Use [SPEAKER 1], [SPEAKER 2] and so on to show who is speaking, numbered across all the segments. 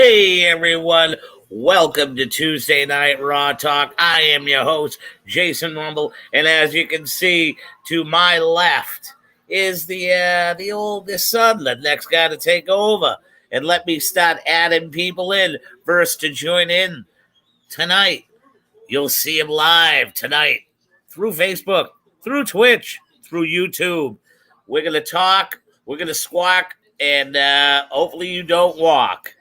[SPEAKER 1] Hey everyone, welcome to Tuesday Night Raw Talk. I am your host, Jason Rumble, and as you can see to my left is the oldest son, the next guy to take over. And let me start adding people in. First to join in tonight, you'll see him live tonight through Facebook, through Twitch, through YouTube. We're gonna talk, we're gonna squawk, and hopefully you don't walk.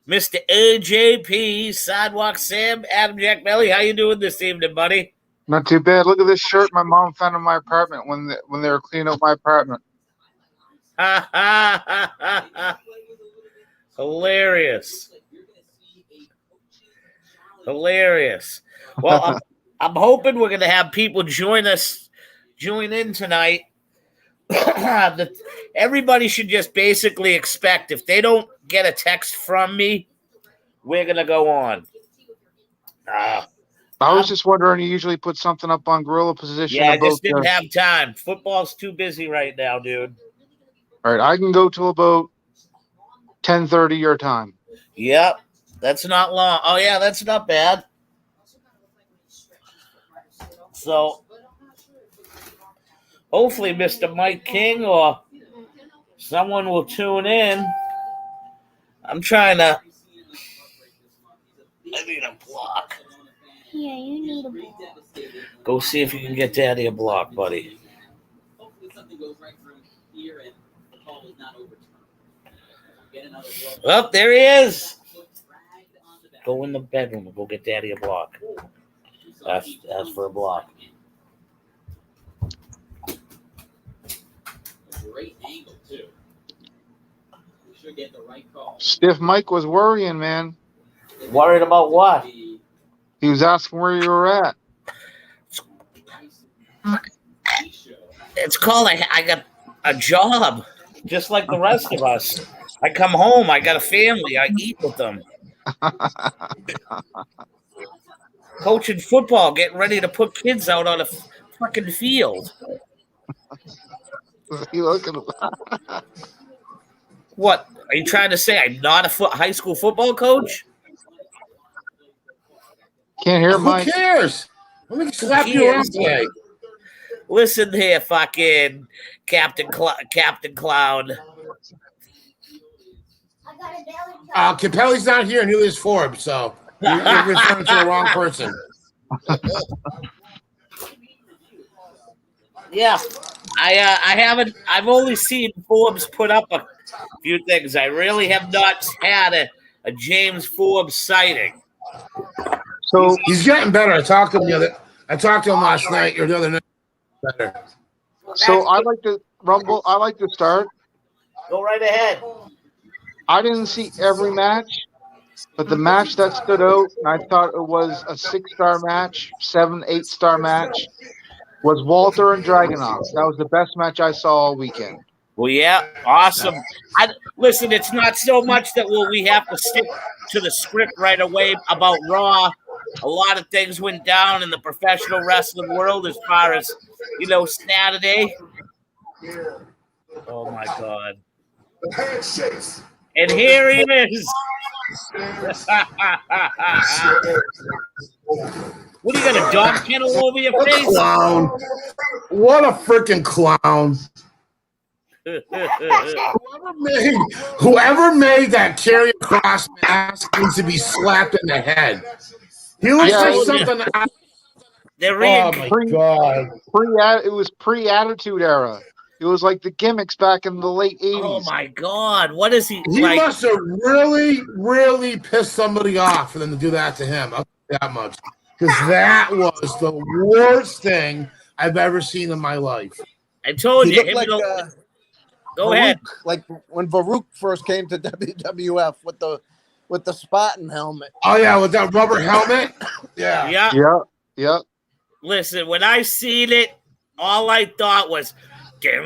[SPEAKER 1] Mr. AJP, Sidewalk Sam, Adam Jack Belly, how you doing this evening, buddy?
[SPEAKER 2] Not too bad. Look at this shirt my mom found in my apartment when they were cleaning up my apartment.
[SPEAKER 1] Hilarious. Well, I'm hoping we're going to have people join in tonight. Everybody should just basically expect if they don't get a text from me, we're going to go on.
[SPEAKER 2] I was just wondering, you usually put something up on Gorilla Position.
[SPEAKER 1] Yeah, I just didn't have time. Football's too busy right now, dude.
[SPEAKER 2] All right, I can go till about 10:30 your time.
[SPEAKER 1] Yep, that's not long. Oh, yeah, that's not bad. So, hopefully Mr. Mike King or someone will tune in. I'm trying to... I need a block.
[SPEAKER 3] Yeah, you need a block.
[SPEAKER 1] Go see if you can get Daddy a block, buddy. Oh, there he is. Go in the bedroom and go get Daddy a block. Ask for a block.
[SPEAKER 4] Great angle too. We should get the right call.
[SPEAKER 2] Stiff Mike was worrying, man.
[SPEAKER 1] Worried about what?
[SPEAKER 2] He was asking where you were at.
[SPEAKER 1] It's called I got a job, just like the rest of us. I come home, I got a family, I eat with them. Coaching football, getting ready to put kids out on a fucking field.
[SPEAKER 2] You looking?
[SPEAKER 1] What? Are you trying to say I'm not a high school football coach?
[SPEAKER 2] Can't hear Mike.
[SPEAKER 5] Who cares? Let me slap you around today.
[SPEAKER 1] Listen here, fucking Captain Clown.
[SPEAKER 5] Capelli's not here, neither is Forbes, so you're referring to the wrong person.
[SPEAKER 1] Yeah, I haven't. I've only seen Forbes put up a few things. I really have not had a James Forbes sighting.
[SPEAKER 2] So
[SPEAKER 5] he's getting better. I talked to him last night or the other night. Better.
[SPEAKER 2] So I like to rumble. I like to start.
[SPEAKER 1] Go right ahead.
[SPEAKER 2] I didn't see every match, but the match that stood out, and I thought it was a 6-star match, 7, 8-star match, was Walter and Dragunov. That was the best match I saw all weekend.
[SPEAKER 1] Well, yeah, awesome. Listen, it's not so much that we have to stick to the script right away about Raw. A lot of things went down in the professional wrestling world as far as, Saturday. Oh, my God. And here he is. What, are you got a dog kennel over your face?
[SPEAKER 5] Clown. What a freaking clown. Whoever made that Karrion Kross mask needs to be slapped in the head. He looks like something. Oh my God!
[SPEAKER 2] It was pre-Attitude Era. It was like the gimmicks back in the late 80s.
[SPEAKER 1] Oh my God! What is he?
[SPEAKER 5] He must have really, really pissed somebody off for them to do that to him. I'll tell you that much, because that was the worst thing I've ever seen in my life.
[SPEAKER 1] I told
[SPEAKER 6] he
[SPEAKER 1] you.
[SPEAKER 6] Looked like,
[SPEAKER 1] go
[SPEAKER 6] Baruch,
[SPEAKER 1] ahead.
[SPEAKER 6] Like when Baruch first came to WWF with the spotting helmet.
[SPEAKER 5] Oh yeah, with that rubber helmet. Yeah.
[SPEAKER 1] Listen, when I seen it, all I thought was, here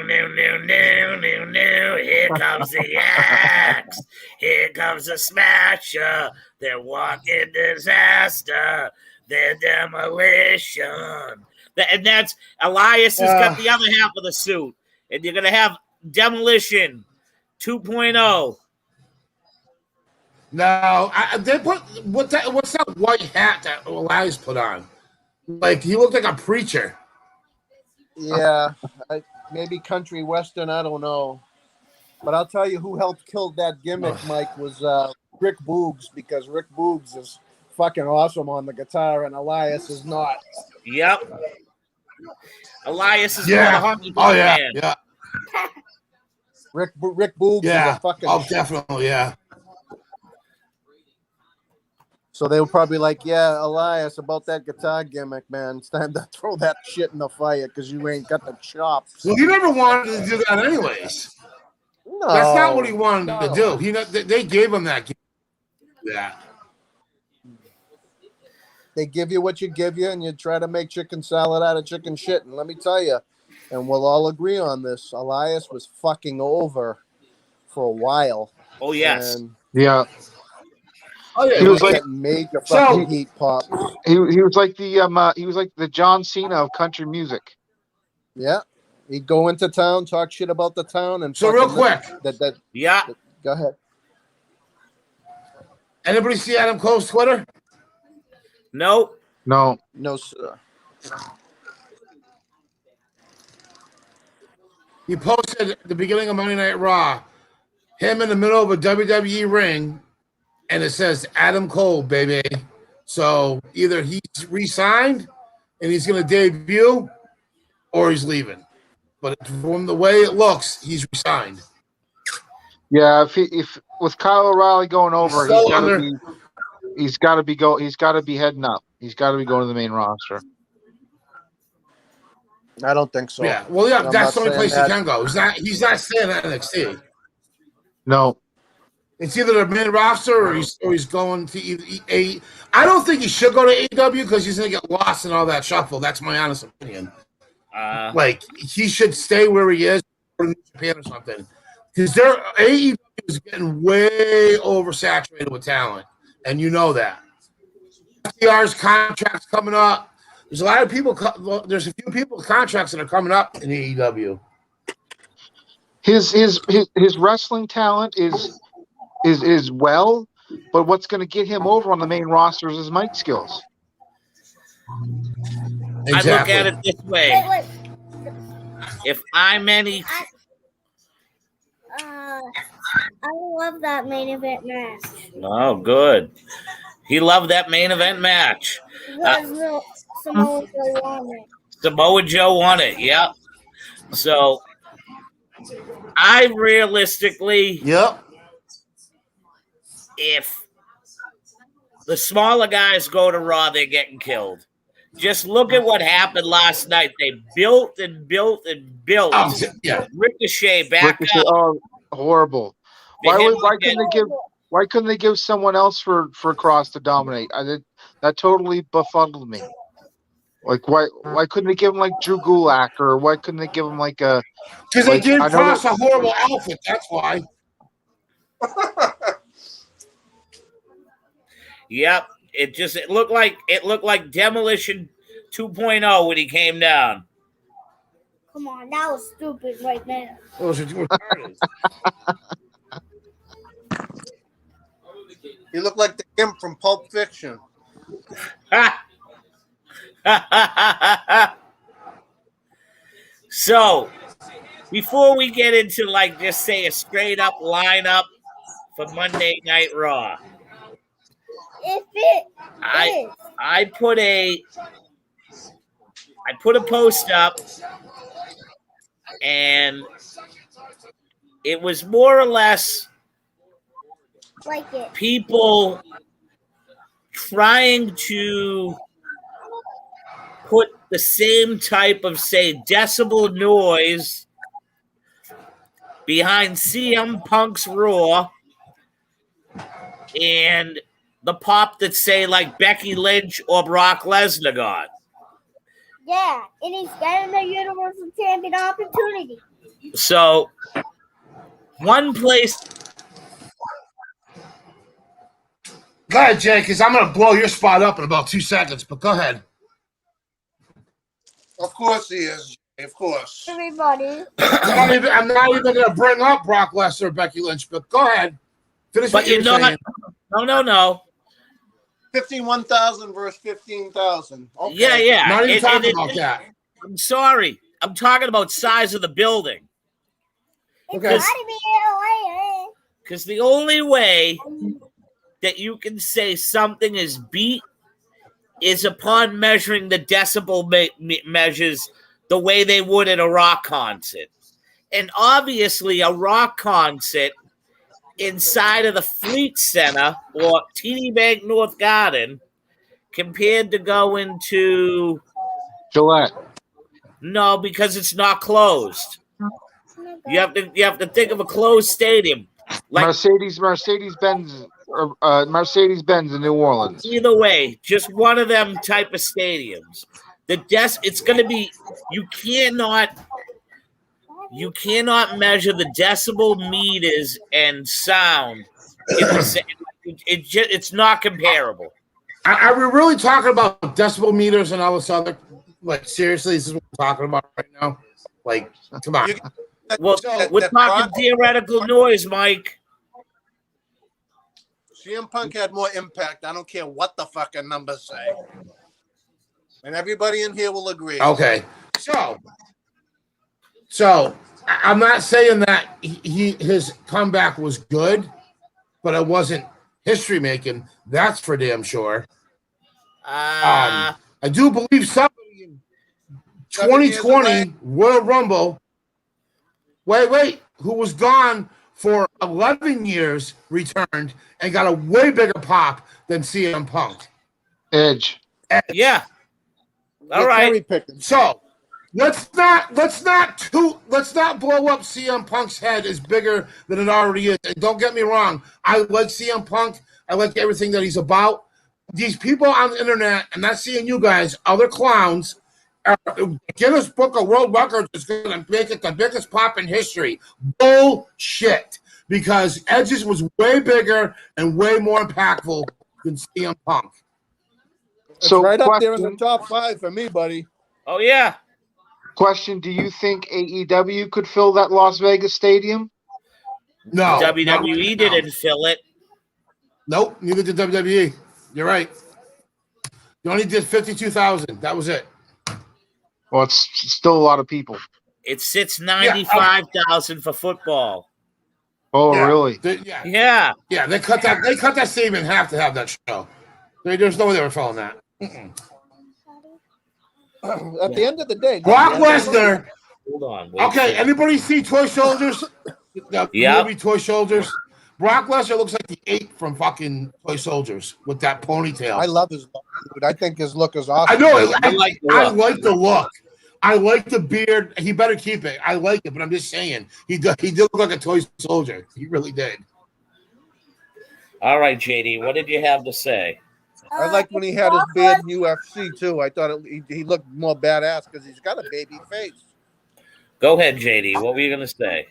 [SPEAKER 1] comes the axe, here comes the smasher, they're walking disaster, they're demolition. And that's Elias has got the other half of the suit, and you're gonna have Demolition 2.0.
[SPEAKER 5] No, they put what's that white hat that Elias put on? Like he looked like a preacher.
[SPEAKER 6] Yeah, maybe country western. I don't know, but I'll tell you who helped kill that gimmick, Mike, was Rick Boogs, because Rick Boogs is fucking awesome on the guitar, and Elias is not.
[SPEAKER 1] Yep. Elias is
[SPEAKER 5] Yeah.
[SPEAKER 1] more honky
[SPEAKER 5] Oh yeah.
[SPEAKER 1] man.
[SPEAKER 5] Yeah.
[SPEAKER 6] Rick Boogs is
[SPEAKER 5] Yeah.
[SPEAKER 6] a fucking.
[SPEAKER 5] Oh, definitely. Yeah.
[SPEAKER 6] So they were probably like, "Yeah, Elias, about that guitar gimmick, man. It's time to throw that shit in the fire because you ain't got the chops."
[SPEAKER 5] Well, he never wanted to do that, anyways.
[SPEAKER 6] No,
[SPEAKER 5] That's not what he wanted to
[SPEAKER 6] no.
[SPEAKER 5] do. They gave him that. Yeah.
[SPEAKER 6] They give you what you give you, and you try to make chicken salad out of chicken shit. And let me tell you, and we'll all agree on this, Elias was fucking over for a while.
[SPEAKER 1] Oh yes.
[SPEAKER 6] And
[SPEAKER 2] Yeah.
[SPEAKER 5] Oh yeah.
[SPEAKER 2] He was like
[SPEAKER 6] that major fucking heat pop.
[SPEAKER 2] he was like the John Cena of country music.
[SPEAKER 6] Yeah. He'd go into town, talk shit about the town, and
[SPEAKER 5] So real quick,
[SPEAKER 1] Yeah.
[SPEAKER 6] Go ahead.
[SPEAKER 5] anybody see Adam Cole's Twitter?
[SPEAKER 1] Nope.
[SPEAKER 2] No.
[SPEAKER 6] No, sir.
[SPEAKER 5] He posted at the beginning of Monday Night Raw, him in the middle of a WWE ring, and it says Adam Cole, baby. So either he's re-signed and he's going to debut, or he's leaving. But from the way it looks, he's re-signed.
[SPEAKER 2] Yeah, if with Kyle O'Reilly going over, he's got to be heading up. He's got to be going to the main roster.
[SPEAKER 6] I don't think so.
[SPEAKER 5] Yeah, well, yeah,
[SPEAKER 6] I'm
[SPEAKER 5] that's the
[SPEAKER 6] not
[SPEAKER 5] only place
[SPEAKER 6] saying
[SPEAKER 5] he can go. He's not staying at NXT.
[SPEAKER 2] No.
[SPEAKER 5] It's either the main roster or he's going to either I don't think he should go to AEW because he's going to get lost in all that shuffle. That's my honest opinion. Like he should stay where he is, or in Japan or something, because AEW is getting way oversaturated with talent, and you know that. FTR's contracts coming up. There's a lot of people. There's a few people's contracts that are coming up in AEW.
[SPEAKER 2] His wrestling talent is well, but what's going to get him over on the main roster is his mic skills.
[SPEAKER 5] Exactly.
[SPEAKER 1] I look at it this way. If I'm any...
[SPEAKER 3] I love that main event match.
[SPEAKER 1] Oh, good. He loved that main event match.
[SPEAKER 3] Because Samoa Joe won it.
[SPEAKER 1] Samoa Joe won it, yep. So, I realistically...
[SPEAKER 5] Yep.
[SPEAKER 1] If the smaller guys go to Raw, they're getting killed. Just look at what happened last night. They built and built and built.
[SPEAKER 5] Yeah.
[SPEAKER 1] Ricochet back up.
[SPEAKER 2] Oh, horrible. Why couldn't they give someone else for Cross to dominate? That totally befuddled me. Like why couldn't they give him like Drew Gulak, or why couldn't they give him like a?
[SPEAKER 5] Because they gave Cross a horrible outfit. That's why.
[SPEAKER 1] Yep, it looked like Demolition 2.0 when he came down.
[SPEAKER 3] Come on, that was stupid right there.
[SPEAKER 6] You look like the imp from Pulp Fiction.
[SPEAKER 1] So, before we get into just say a straight up lineup for Monday Night Raw, I put a post up, and it was more or less people trying to put the same type of, say, decibel noise behind CM Punk's Raw and the pop that, say, like Becky Lynch or Brock Lesnar got.
[SPEAKER 3] Yeah, and he's getting the Universal Champion opportunity.
[SPEAKER 1] So, one place...
[SPEAKER 5] Go ahead, Jay, because I'm going to blow your spot up in about 2 seconds, but go ahead.
[SPEAKER 6] Of course he is. Of course.
[SPEAKER 3] Everybody.
[SPEAKER 5] I'm not even going to bring up Brock Lesnar or Becky Lynch, but go ahead. Finish what you're saying.
[SPEAKER 1] No.
[SPEAKER 6] 51,000 versus 15,000. Okay.
[SPEAKER 1] Yeah.
[SPEAKER 5] Not even talking about that.
[SPEAKER 1] I'm sorry. I'm talking about size of the building.
[SPEAKER 5] Okay.
[SPEAKER 1] Because the only way that you can say something is beat is upon measuring the decibel measures the way they would at a rock concert. And obviously, a rock concert inside of the Fleet Center or TD Bank North Garden compared to going to
[SPEAKER 2] Gillette.
[SPEAKER 1] No, because it's not closed. You have to think of a closed stadium. Like
[SPEAKER 2] Mercedes-Benz in New Orleans.
[SPEAKER 1] either way, just one of them type of stadiums. It's going to be you cannot measure the decibel meters and sound in the same. It's not comparable.
[SPEAKER 5] Are we really talking about decibel meters and all this other? Like, seriously, this is what we're talking about right now? Like, come on.
[SPEAKER 1] Well, we're talking theoretical noise, Mike.
[SPEAKER 6] CM Punk had more impact. I don't care what the fucking numbers say. And everybody in here will agree.
[SPEAKER 5] Okay. So I'm not saying that his comeback was good, but it wasn't history making. That's for damn sure. I do believe somebody in 2020 Royal Rumble. Wait, who was gone for 11 years, returned and got a way bigger pop than CM Punk.
[SPEAKER 2] Edge.
[SPEAKER 1] Yeah. All right.
[SPEAKER 5] So let's not blow up CM Punk's head as bigger than it already is. And don't get me wrong, I like CM Punk. I like everything that he's about. These people on the internet, I'm not seeing you guys, other clowns. Guinness Book of World Records is going to make it the biggest pop in history. Bullshit. Because Edge's was way bigger and way more impactful than CM Punk.
[SPEAKER 6] It's so right up there in the top 5 for me, buddy.
[SPEAKER 1] Oh, yeah.
[SPEAKER 2] Question, do you think AEW could fill that Las Vegas stadium?
[SPEAKER 5] No.
[SPEAKER 1] WWE didn't fill it.
[SPEAKER 5] Nope, neither did WWE. You're right. You only did 52,000. That was it.
[SPEAKER 2] Well, it's still a lot of people.
[SPEAKER 1] It sits 95,000 for football.
[SPEAKER 2] Oh, yeah. Really?
[SPEAKER 1] Yeah.
[SPEAKER 5] They cut that stadium in half to have that show. There's no way they were filling that.
[SPEAKER 6] At the end of the day,
[SPEAKER 5] Brock Lesnar.
[SPEAKER 1] Hold on.
[SPEAKER 5] Okay, anybody see Toy Soldiers? Movie Toy Soldiers. Brock Lesnar looks like the ape from fucking Toy Soldiers with that ponytail.
[SPEAKER 6] I love his look, dude. I think his look is awesome.
[SPEAKER 5] I know. I like the look. I like the beard. He better keep it. I like it, but I'm just saying he did look like a toy soldier. He really did.
[SPEAKER 1] All right, JD, what did you have to say?
[SPEAKER 6] I liked when he had his beard in UFC too. I thought he looked more badass because he's got a baby face.
[SPEAKER 1] Go ahead, JD. What were you gonna say?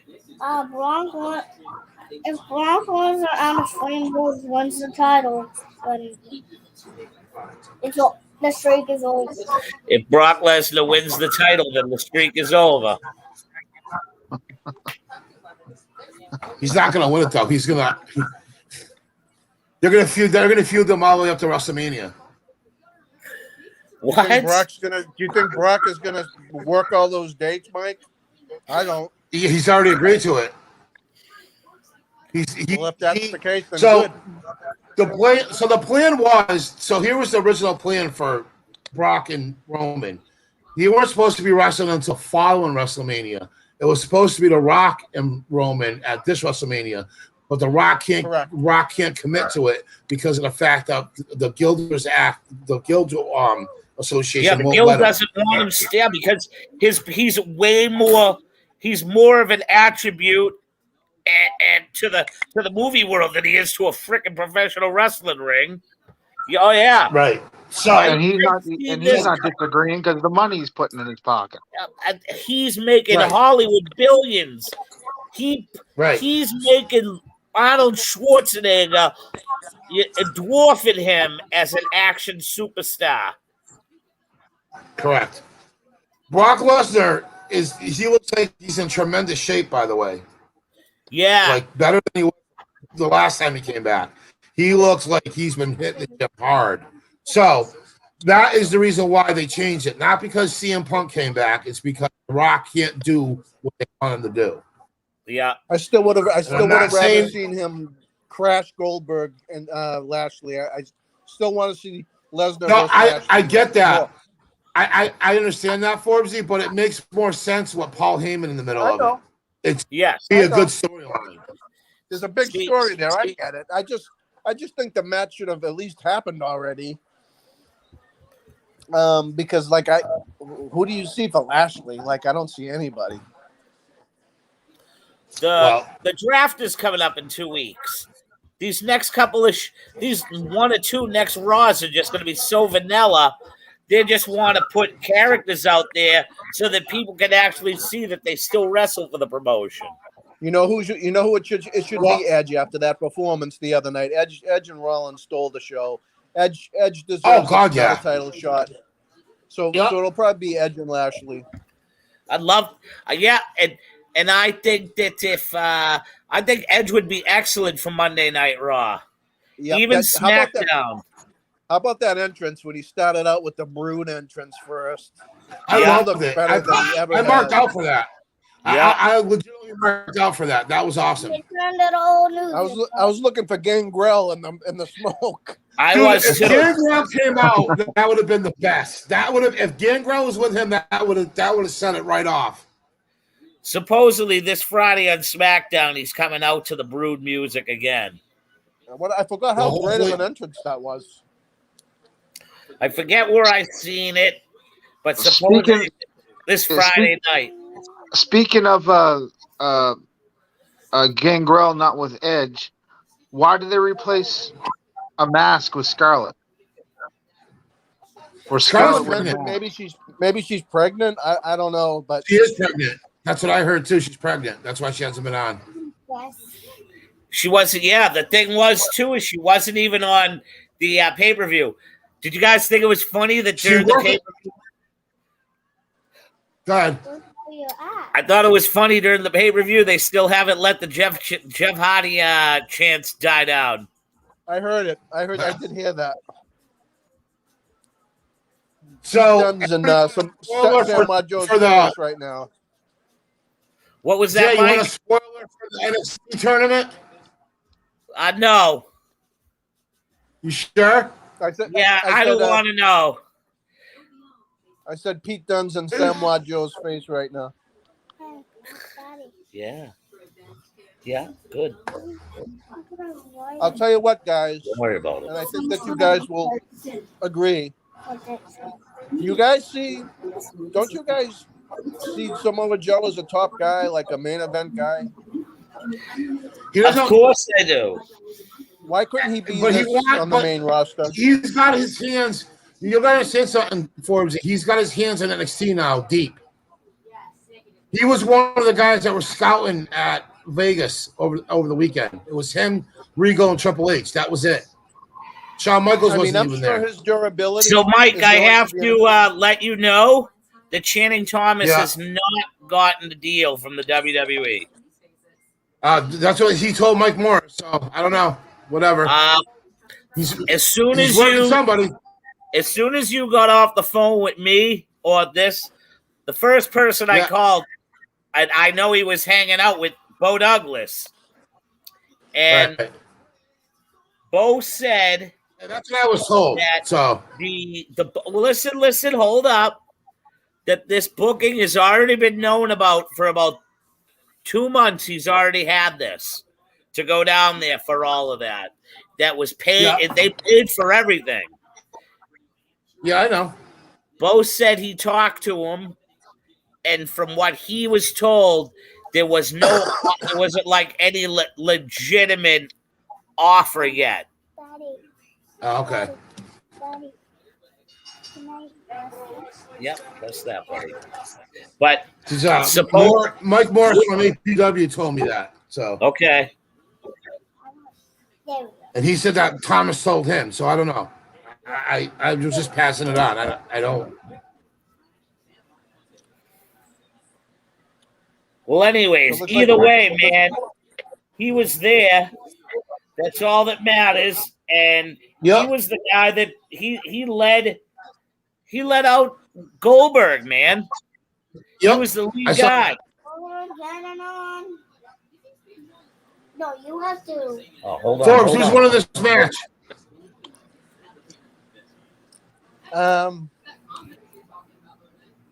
[SPEAKER 3] If Brock Lesnar out of Flames wins the title, then the streak is over.
[SPEAKER 1] If Brock Lesnar wins the title, then the streak is over.
[SPEAKER 5] He's not going to win it though. They're going to feud them all the way up to WrestleMania.
[SPEAKER 1] What?
[SPEAKER 6] Do you think Brock is gonna work all those dates, Mike? I don't.
[SPEAKER 5] He's already agreed to it.
[SPEAKER 6] Well, if that's the case, then
[SPEAKER 5] so
[SPEAKER 6] good.
[SPEAKER 5] the plan was, so here was the original plan for Brock and Roman. They weren't supposed to be wrestling until following WrestleMania. It was supposed to be The Rock and Roman at this WrestleMania, but The Rock can't commit to it because of the fact that the Guilders Act, the Guild Association.
[SPEAKER 1] Yeah, the Guild doesn't want him to stay because he's way more. He's more of an attribute. And to the movie world than he is to a freaking professional wrestling ring. Oh yeah,
[SPEAKER 5] right. So
[SPEAKER 2] and he's not disagreeing because the money he's putting in his pocket.
[SPEAKER 1] He's making Hollywood billions. He's making Arnold Schwarzenegger dwarfing him as an action superstar.
[SPEAKER 5] Correct. Brock Lesnar he looks like he's in tremendous shape, by the way.
[SPEAKER 1] Yeah.
[SPEAKER 5] Like better than he was the last time he came back. He looks like he's been hitting the gym hard. So that is the reason why they changed it. Not because CM Punk came back. It's because Rock can't do what they want him to do.
[SPEAKER 1] Yeah.
[SPEAKER 6] I still would have rather
[SPEAKER 5] saying-
[SPEAKER 6] seen him crash Goldberg and Lashley. I still want to see Lesnar.
[SPEAKER 5] No,
[SPEAKER 6] versus Lashley.
[SPEAKER 5] I get that.
[SPEAKER 6] More.
[SPEAKER 5] I understand that, Forbesy, but it makes more sense with Paul Heyman in the middle of
[SPEAKER 6] know.
[SPEAKER 5] it. It's
[SPEAKER 1] Yes.
[SPEAKER 5] be a good storyline.
[SPEAKER 6] There's a big story there. I get it. I just think the match should have at least happened already. Because who do you see for Lashley? Like, I don't see anybody.
[SPEAKER 1] The draft is coming up in 2 weeks. These next couple of these 1 or 2 next Raws are just going to be so vanilla. They just want to put characters out there so that people can actually see that they still wrestle for the promotion.
[SPEAKER 6] You know who it should be Edge after that performance the other night. Edge and Rollins stole the show. Edge deserves a title shot. So it'll probably be Edge and Lashley.
[SPEAKER 1] I'd love, and I think that I think Edge would be excellent for Monday Night Raw, even SmackDown.
[SPEAKER 6] How about that entrance when he started out with the Brood entrance first?
[SPEAKER 5] I loved it. I marked out for that. Yeah. I legitimately marked out for that. That was awesome.
[SPEAKER 6] I was looking for Gangrel in the smoke.
[SPEAKER 5] If Gangrel came out, that would have been the best. If Gangrel was with him, that would have sent it right off.
[SPEAKER 1] Supposedly this Friday on SmackDown, he's coming out to the Brood music again.
[SPEAKER 6] I forgot how great of an entrance that was.
[SPEAKER 1] I forget where I seen it, but supposedly this Friday night.
[SPEAKER 2] Speaking of Gangrel not with Edge, why did they replace a mask with Scarlett? Or Scarlett?
[SPEAKER 6] Maybe she's pregnant. I don't know, but
[SPEAKER 5] she is pregnant. That's what I heard too. She's pregnant. That's why she hasn't been on.
[SPEAKER 1] She wasn't. Yeah, the thing was too is she wasn't even on the pay-per-view. Did you guys think it was funny that during the pay-per-view?
[SPEAKER 5] Go ahead.
[SPEAKER 1] I thought it was funny during the pay-per-view. They still haven't let the Jeff Hardy chants die down.
[SPEAKER 6] I heard it. I did hear that.
[SPEAKER 5] So,
[SPEAKER 6] and some for the right now.
[SPEAKER 1] What was that?
[SPEAKER 5] Yeah, you want a spoiler for the NXT tournament?
[SPEAKER 1] No.
[SPEAKER 5] You sure?
[SPEAKER 1] I don't want to know.
[SPEAKER 6] I said Pete Dunne's in Samoa Joe's face right now.
[SPEAKER 1] Yeah. Yeah, good.
[SPEAKER 6] I'll tell you what, guys.
[SPEAKER 1] Don't worry about it.
[SPEAKER 6] And I think that you guys will agree. You guys don't you guys see Samoa Joe as a top guy, like a main event guy?
[SPEAKER 1] Of course I do.
[SPEAKER 6] Why couldn't he be on the main roster?
[SPEAKER 5] He's got his hands. You gotta say something for him. He's got his hands in NXT now, deep. He was one of the guys that were scouting at Vegas over the weekend. It was him, Regal, and Triple H. That was it. Shawn Michaels wasn't even there.
[SPEAKER 6] His durability.
[SPEAKER 1] So, Mike, I have to let you know that Channing Thomas has not gotten the deal from the WWE.
[SPEAKER 5] That's what he told Mike Morris. So I don't know. Whatever.
[SPEAKER 1] As soon as you got off the phone with me or this, the first person I called, I know he was hanging out with Bo Douglas, and Bo said.
[SPEAKER 5] That's what I was told. So
[SPEAKER 1] listen, hold up. That this booking has already been known about for about 2 months. He's already had this to go down there for all of that. That was paid. Yeah. They paid for everything.
[SPEAKER 5] Yeah, I know.
[SPEAKER 1] Bo said he talked to him, and from what he was told, there wasn't like any legitimate offer yet.
[SPEAKER 5] Oh, okay.
[SPEAKER 1] Yep, that's that, buddy. But
[SPEAKER 5] Mike Morris from APW told me that. So
[SPEAKER 1] okay.
[SPEAKER 5] And he said that Thomas told him. So I don't know. I was just passing it on. I don't.
[SPEAKER 1] Well, anyways, either way, man, he was there. That's all that matters. And he was the guy that he led out Goldberg, man. He was the lead guy.
[SPEAKER 3] No, you have to.
[SPEAKER 1] Oh, hold on.
[SPEAKER 5] Forbes, who's winning this match?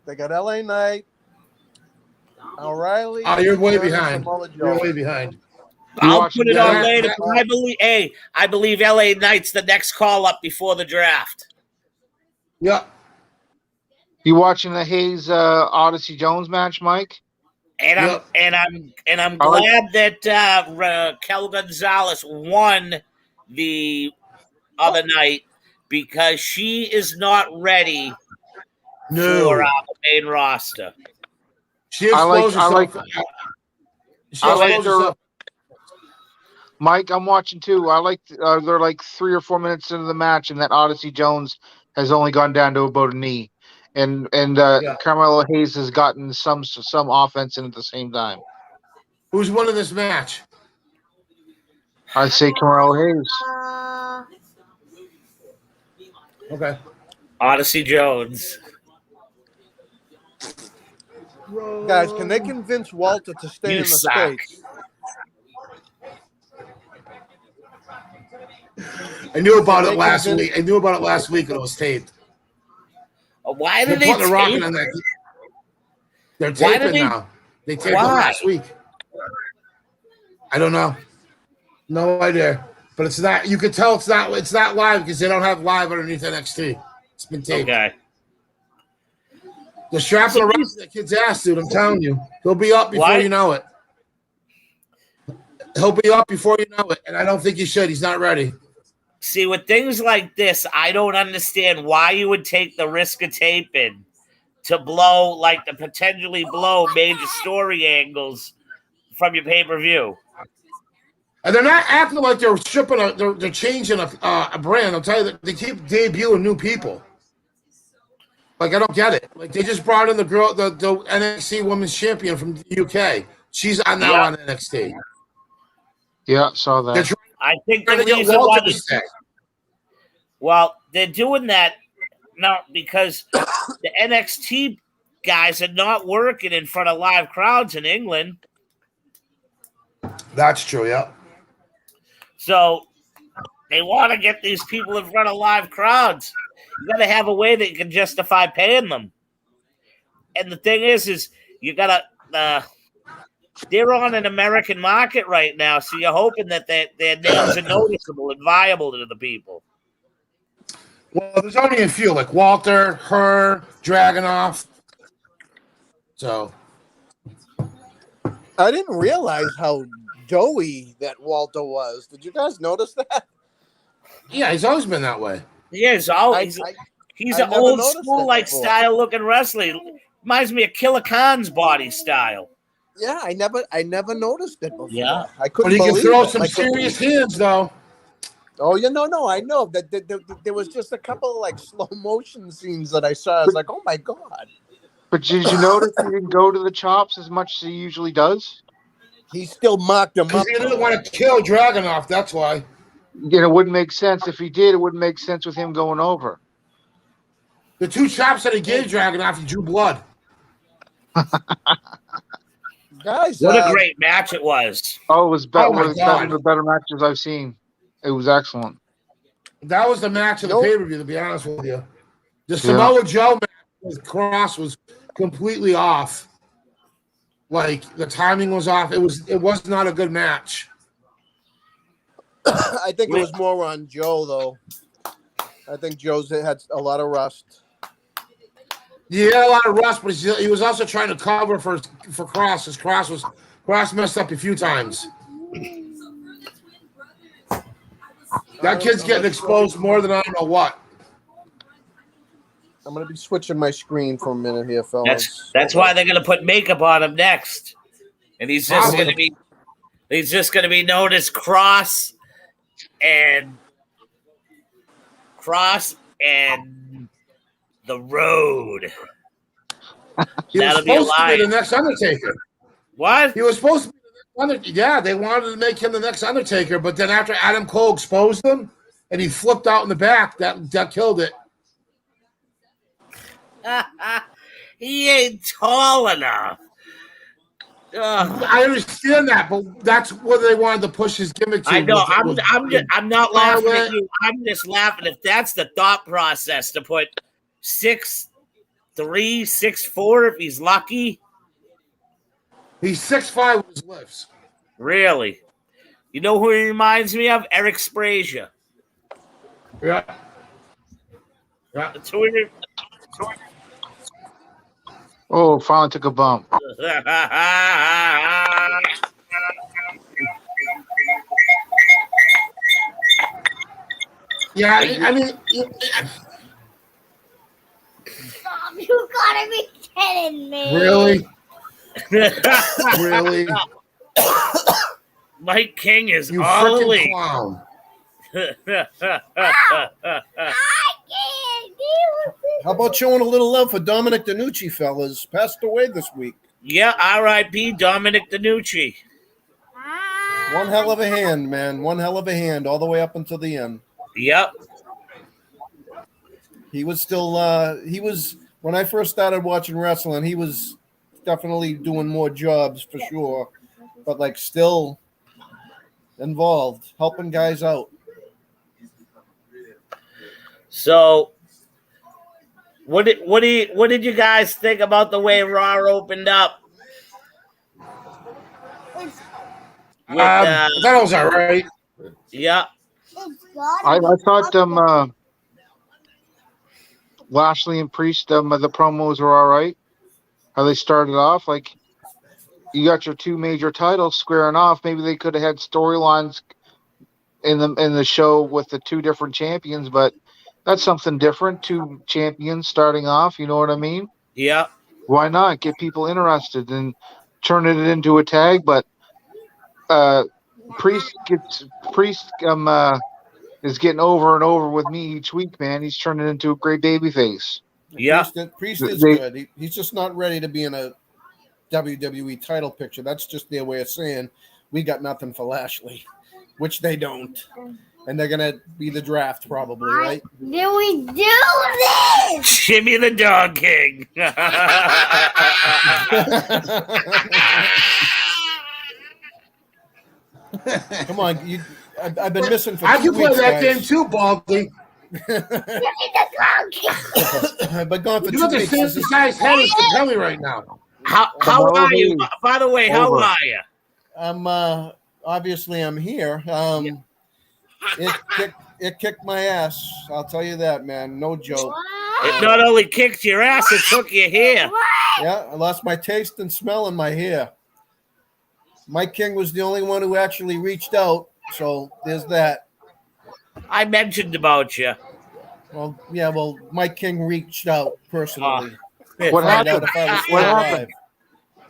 [SPEAKER 6] They got LA Knight, O'Reilly.
[SPEAKER 5] Oh, you're way
[SPEAKER 6] and
[SPEAKER 5] behind.
[SPEAKER 6] Samoa Joe.
[SPEAKER 5] You're way behind.
[SPEAKER 1] I'll put it on
[SPEAKER 5] that?
[SPEAKER 1] later. I believe LA Knight's the next call up before the draft.
[SPEAKER 5] Yeah.
[SPEAKER 2] You watching the Hayes Odyssey Jones match, Mike?
[SPEAKER 1] And I'm glad that Raquel Gonzalez won the other night because she is not ready for the main roster.
[SPEAKER 5] She exposed herself.
[SPEAKER 2] Mike, I'm watching too. I like they're like 3 or 4 minutes into the match, and that Odyssey Jones has only gone down to about a knee, and Carmelo Hayes has gotten some offense in at the same time.
[SPEAKER 5] Who's winning this match?
[SPEAKER 2] I'd say Carmelo Hayes.
[SPEAKER 5] Okay.
[SPEAKER 1] Odyssey Jones.
[SPEAKER 6] Guys, can they convince Walter to stay in the States?
[SPEAKER 5] I knew about it last week. I knew about it last week when it was taped.
[SPEAKER 1] Why did they tape
[SPEAKER 5] it? They're taping now. They taped it last week. I don't know. No idea. But it's not. You can tell it's not live because they don't have live underneath NXT. It's been taped.
[SPEAKER 1] Okay.
[SPEAKER 5] They're strapping around that kid's ass, dude. I'm telling you, he'll be up before you know it. He'll be up before you know it, and I don't think he should. He's not ready.
[SPEAKER 1] See, with things like this, I don't understand why you would take the risk of taping to potentially blow major story angles from your pay-per-view.
[SPEAKER 5] And they're not acting like they're they're changing a brand. I'll tell you that they keep debuting new people. Like, I don't get it. Like, they just brought in the girl, the NXT Women's Champion from the UK. She's now on NXT.
[SPEAKER 2] Yeah, saw that.
[SPEAKER 1] I think the reason why they're doing that now because the NXT guys are not working in front of live crowds in England.
[SPEAKER 5] That's true, yeah.
[SPEAKER 1] So they want to get these people in front of live crowds. You got to have a way that you can justify paying them. And the thing is you got to they're on an American market right now, so you're hoping that their names are noticeable and viable to the people.
[SPEAKER 5] Well, there's only a few, like Walter, her, Dragunov. So
[SPEAKER 6] I didn't realize how doughy that Walter was. Did you guys notice that?
[SPEAKER 5] Yeah, he's always been that way.
[SPEAKER 1] Yeah, he's an old school style looking wrestler. Reminds me of Killer Khan's body style.
[SPEAKER 6] Yeah, I never noticed it before.
[SPEAKER 1] Yeah,
[SPEAKER 6] I couldn't.
[SPEAKER 5] But he
[SPEAKER 6] believe
[SPEAKER 5] can throw
[SPEAKER 6] it.
[SPEAKER 5] some serious hands, though.
[SPEAKER 6] Oh, no, I know that there was just a couple of slow motion scenes that I saw. I was like, oh my god!
[SPEAKER 2] But did you notice he didn't go to the chops as much as he usually does?
[SPEAKER 6] He still mocked him up.
[SPEAKER 5] He didn't want to kill Dragunov. That's why.
[SPEAKER 2] It wouldn't make sense if he did. It wouldn't make sense with him going over.
[SPEAKER 5] The 2 chops that he gave Dragunov, he drew blood.
[SPEAKER 6] Guys,
[SPEAKER 1] what a great match it was!
[SPEAKER 2] Oh, it was one of the better matches I've seen. It was excellent.
[SPEAKER 5] That was the match of the pay-per-view, to be honest with you. The Samoa Joe match with Cross was completely off. Like, the timing was off. It was not a good match.
[SPEAKER 6] I think it was more on Joe, though. I think Joe's had a lot of rust.
[SPEAKER 5] Yeah, a lot of rust, but he was also trying to cover for Cross, because Cross messed up a few times. That kid's getting exposed more than I don't know what.
[SPEAKER 6] I'm going to be switching my screen for a minute here, fellas.
[SPEAKER 1] That's why they're going to put makeup on him next, and he's just going to be known as Cross and the Road.
[SPEAKER 5] He was supposed to be the next Undertaker.
[SPEAKER 1] What?
[SPEAKER 5] He was supposed to be they wanted to make him the next Undertaker, but then after Adam Cole exposed him and he flipped out in the back, that killed it.
[SPEAKER 1] He ain't tall enough. Ugh.
[SPEAKER 5] I understand that, but that's what they wanted to push his gimmick to.
[SPEAKER 1] I know. I'm not laughing at you. I'm just laughing if that's the thought process to put 6'3", 6'4", if he's lucky.
[SPEAKER 5] He's 6'5" with his lifts.
[SPEAKER 1] Really? You know who he reminds me of? Eric Sprazier.
[SPEAKER 5] Yeah.
[SPEAKER 1] That's who he
[SPEAKER 2] Oh, finally took a bump.
[SPEAKER 5] Yeah, I mean,
[SPEAKER 3] Stop, you gotta be kidding me.
[SPEAKER 5] really? Really?
[SPEAKER 1] Mike King is
[SPEAKER 5] You
[SPEAKER 1] all
[SPEAKER 5] freaking
[SPEAKER 1] elite.
[SPEAKER 5] clown.
[SPEAKER 3] I can't deal with this.
[SPEAKER 6] How about showing a little love for Dominic DeNucci, fellas? Passed away this week.
[SPEAKER 1] Yeah, R.I.P. Dominic DeNucci.
[SPEAKER 6] One hell of a hand, man. One hell of a hand all the way up until the end.
[SPEAKER 1] Yep.
[SPEAKER 6] He was still when I first started watching wrestling, he was definitely doing more jobs for sure, but like still involved, helping guys out.
[SPEAKER 1] So, what did you guys think about the way Raw opened up?
[SPEAKER 5] I thought it was all right.
[SPEAKER 1] Yeah.
[SPEAKER 2] I thought Lashley and Priest, the promos were all right. How they started off, like you got your two major titles squaring off. Maybe they could have had storylines in the show with the two different champions, but that's something different. Two champions starting off, you know what I mean?
[SPEAKER 1] Yeah.
[SPEAKER 2] Why not get people interested and turn it into a tag? But Priest is getting over and over with me each week, man. He's turning into a great babyface.
[SPEAKER 1] Yeah.
[SPEAKER 6] Priest is good. He's just not ready to be in a WWE title picture. That's just their way of saying we got nothing for Lashley, which they don't. And they're going to be the draft probably, right?
[SPEAKER 3] Do we do this?
[SPEAKER 1] Jimmy the Dog King.
[SPEAKER 6] Come on. I've been missing for 2
[SPEAKER 5] I can
[SPEAKER 6] weeks,
[SPEAKER 5] play that
[SPEAKER 6] guys.
[SPEAKER 5] game too, Baldy.
[SPEAKER 6] I've been gone for
[SPEAKER 5] You
[SPEAKER 6] 2
[SPEAKER 5] got the
[SPEAKER 6] weeks.
[SPEAKER 5] same
[SPEAKER 6] This is-
[SPEAKER 5] size head as Capelli right now.
[SPEAKER 1] How are you? By the way, how
[SPEAKER 2] Over.
[SPEAKER 1] are you?
[SPEAKER 6] I'm obviously I'm here. It kicked my ass. I'll tell you that, man. No joke.
[SPEAKER 1] It not only kicked your ass, it took you here.
[SPEAKER 6] Yeah, I lost my taste and smell in my hair. Mike King was the only one who actually reached out, so there's that.
[SPEAKER 1] I mentioned about you.
[SPEAKER 6] Well, yeah, Mike King reached out personally.
[SPEAKER 2] What
[SPEAKER 6] Find
[SPEAKER 2] happened?
[SPEAKER 6] out if I was still
[SPEAKER 2] What
[SPEAKER 6] alive.
[SPEAKER 2] happened?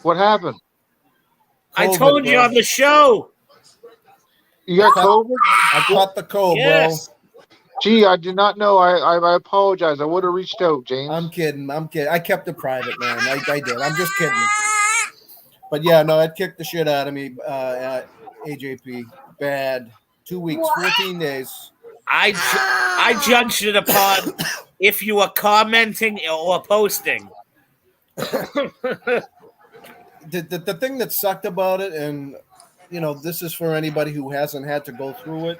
[SPEAKER 2] What happened?
[SPEAKER 1] I
[SPEAKER 6] COVID,
[SPEAKER 1] told you
[SPEAKER 6] bro.
[SPEAKER 1] on the show.
[SPEAKER 2] You got COVID?
[SPEAKER 6] I caught the cold,
[SPEAKER 1] Yes.
[SPEAKER 2] Gee, I did not know. I apologize. I would have reached out, James.
[SPEAKER 6] bro. I'm kidding. I kept it private, man. I did. I'm just kidding. But yeah, no, it kicked the shit out of me at AJP. Bad. 2 weeks, 14 days.
[SPEAKER 1] I judged it upon if you were commenting or posting.
[SPEAKER 6] The thing that sucked about it, and this is for anybody who hasn't had to go through it.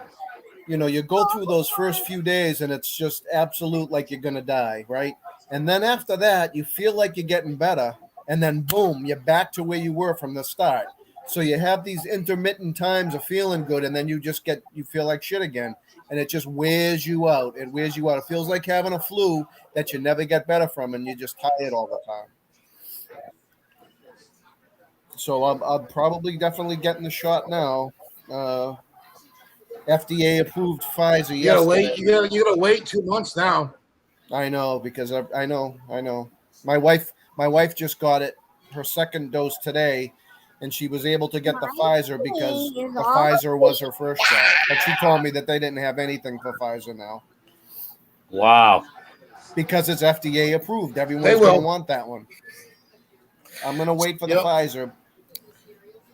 [SPEAKER 6] You go through those first few days and it's just absolute like you're gonna die, right? And then after that, you feel like you're getting better, and then boom, you're back to where you were from the start. So you have these intermittent times of feeling good, and then you feel like shit again, and it just wears you out. It wears you out. It feels like having a flu that you never get better from, and you're just tired all the time. So I'm probably definitely getting the shot now. FDA approved Pfizer.
[SPEAKER 5] You gotta
[SPEAKER 6] yesterday.
[SPEAKER 5] wait. You gotta wait 2 months now.
[SPEAKER 6] I know because I know. My wife just got it, her second dose today, and she was able to get the Pfizer because the Pfizer was her first shot. But she told me that they didn't have anything for Pfizer now
[SPEAKER 1] Wow.
[SPEAKER 6] because it's FDA approved.
[SPEAKER 5] They
[SPEAKER 6] Everyone's
[SPEAKER 5] will.
[SPEAKER 6] gonna want that one. I'm gonna wait for the Pfizer.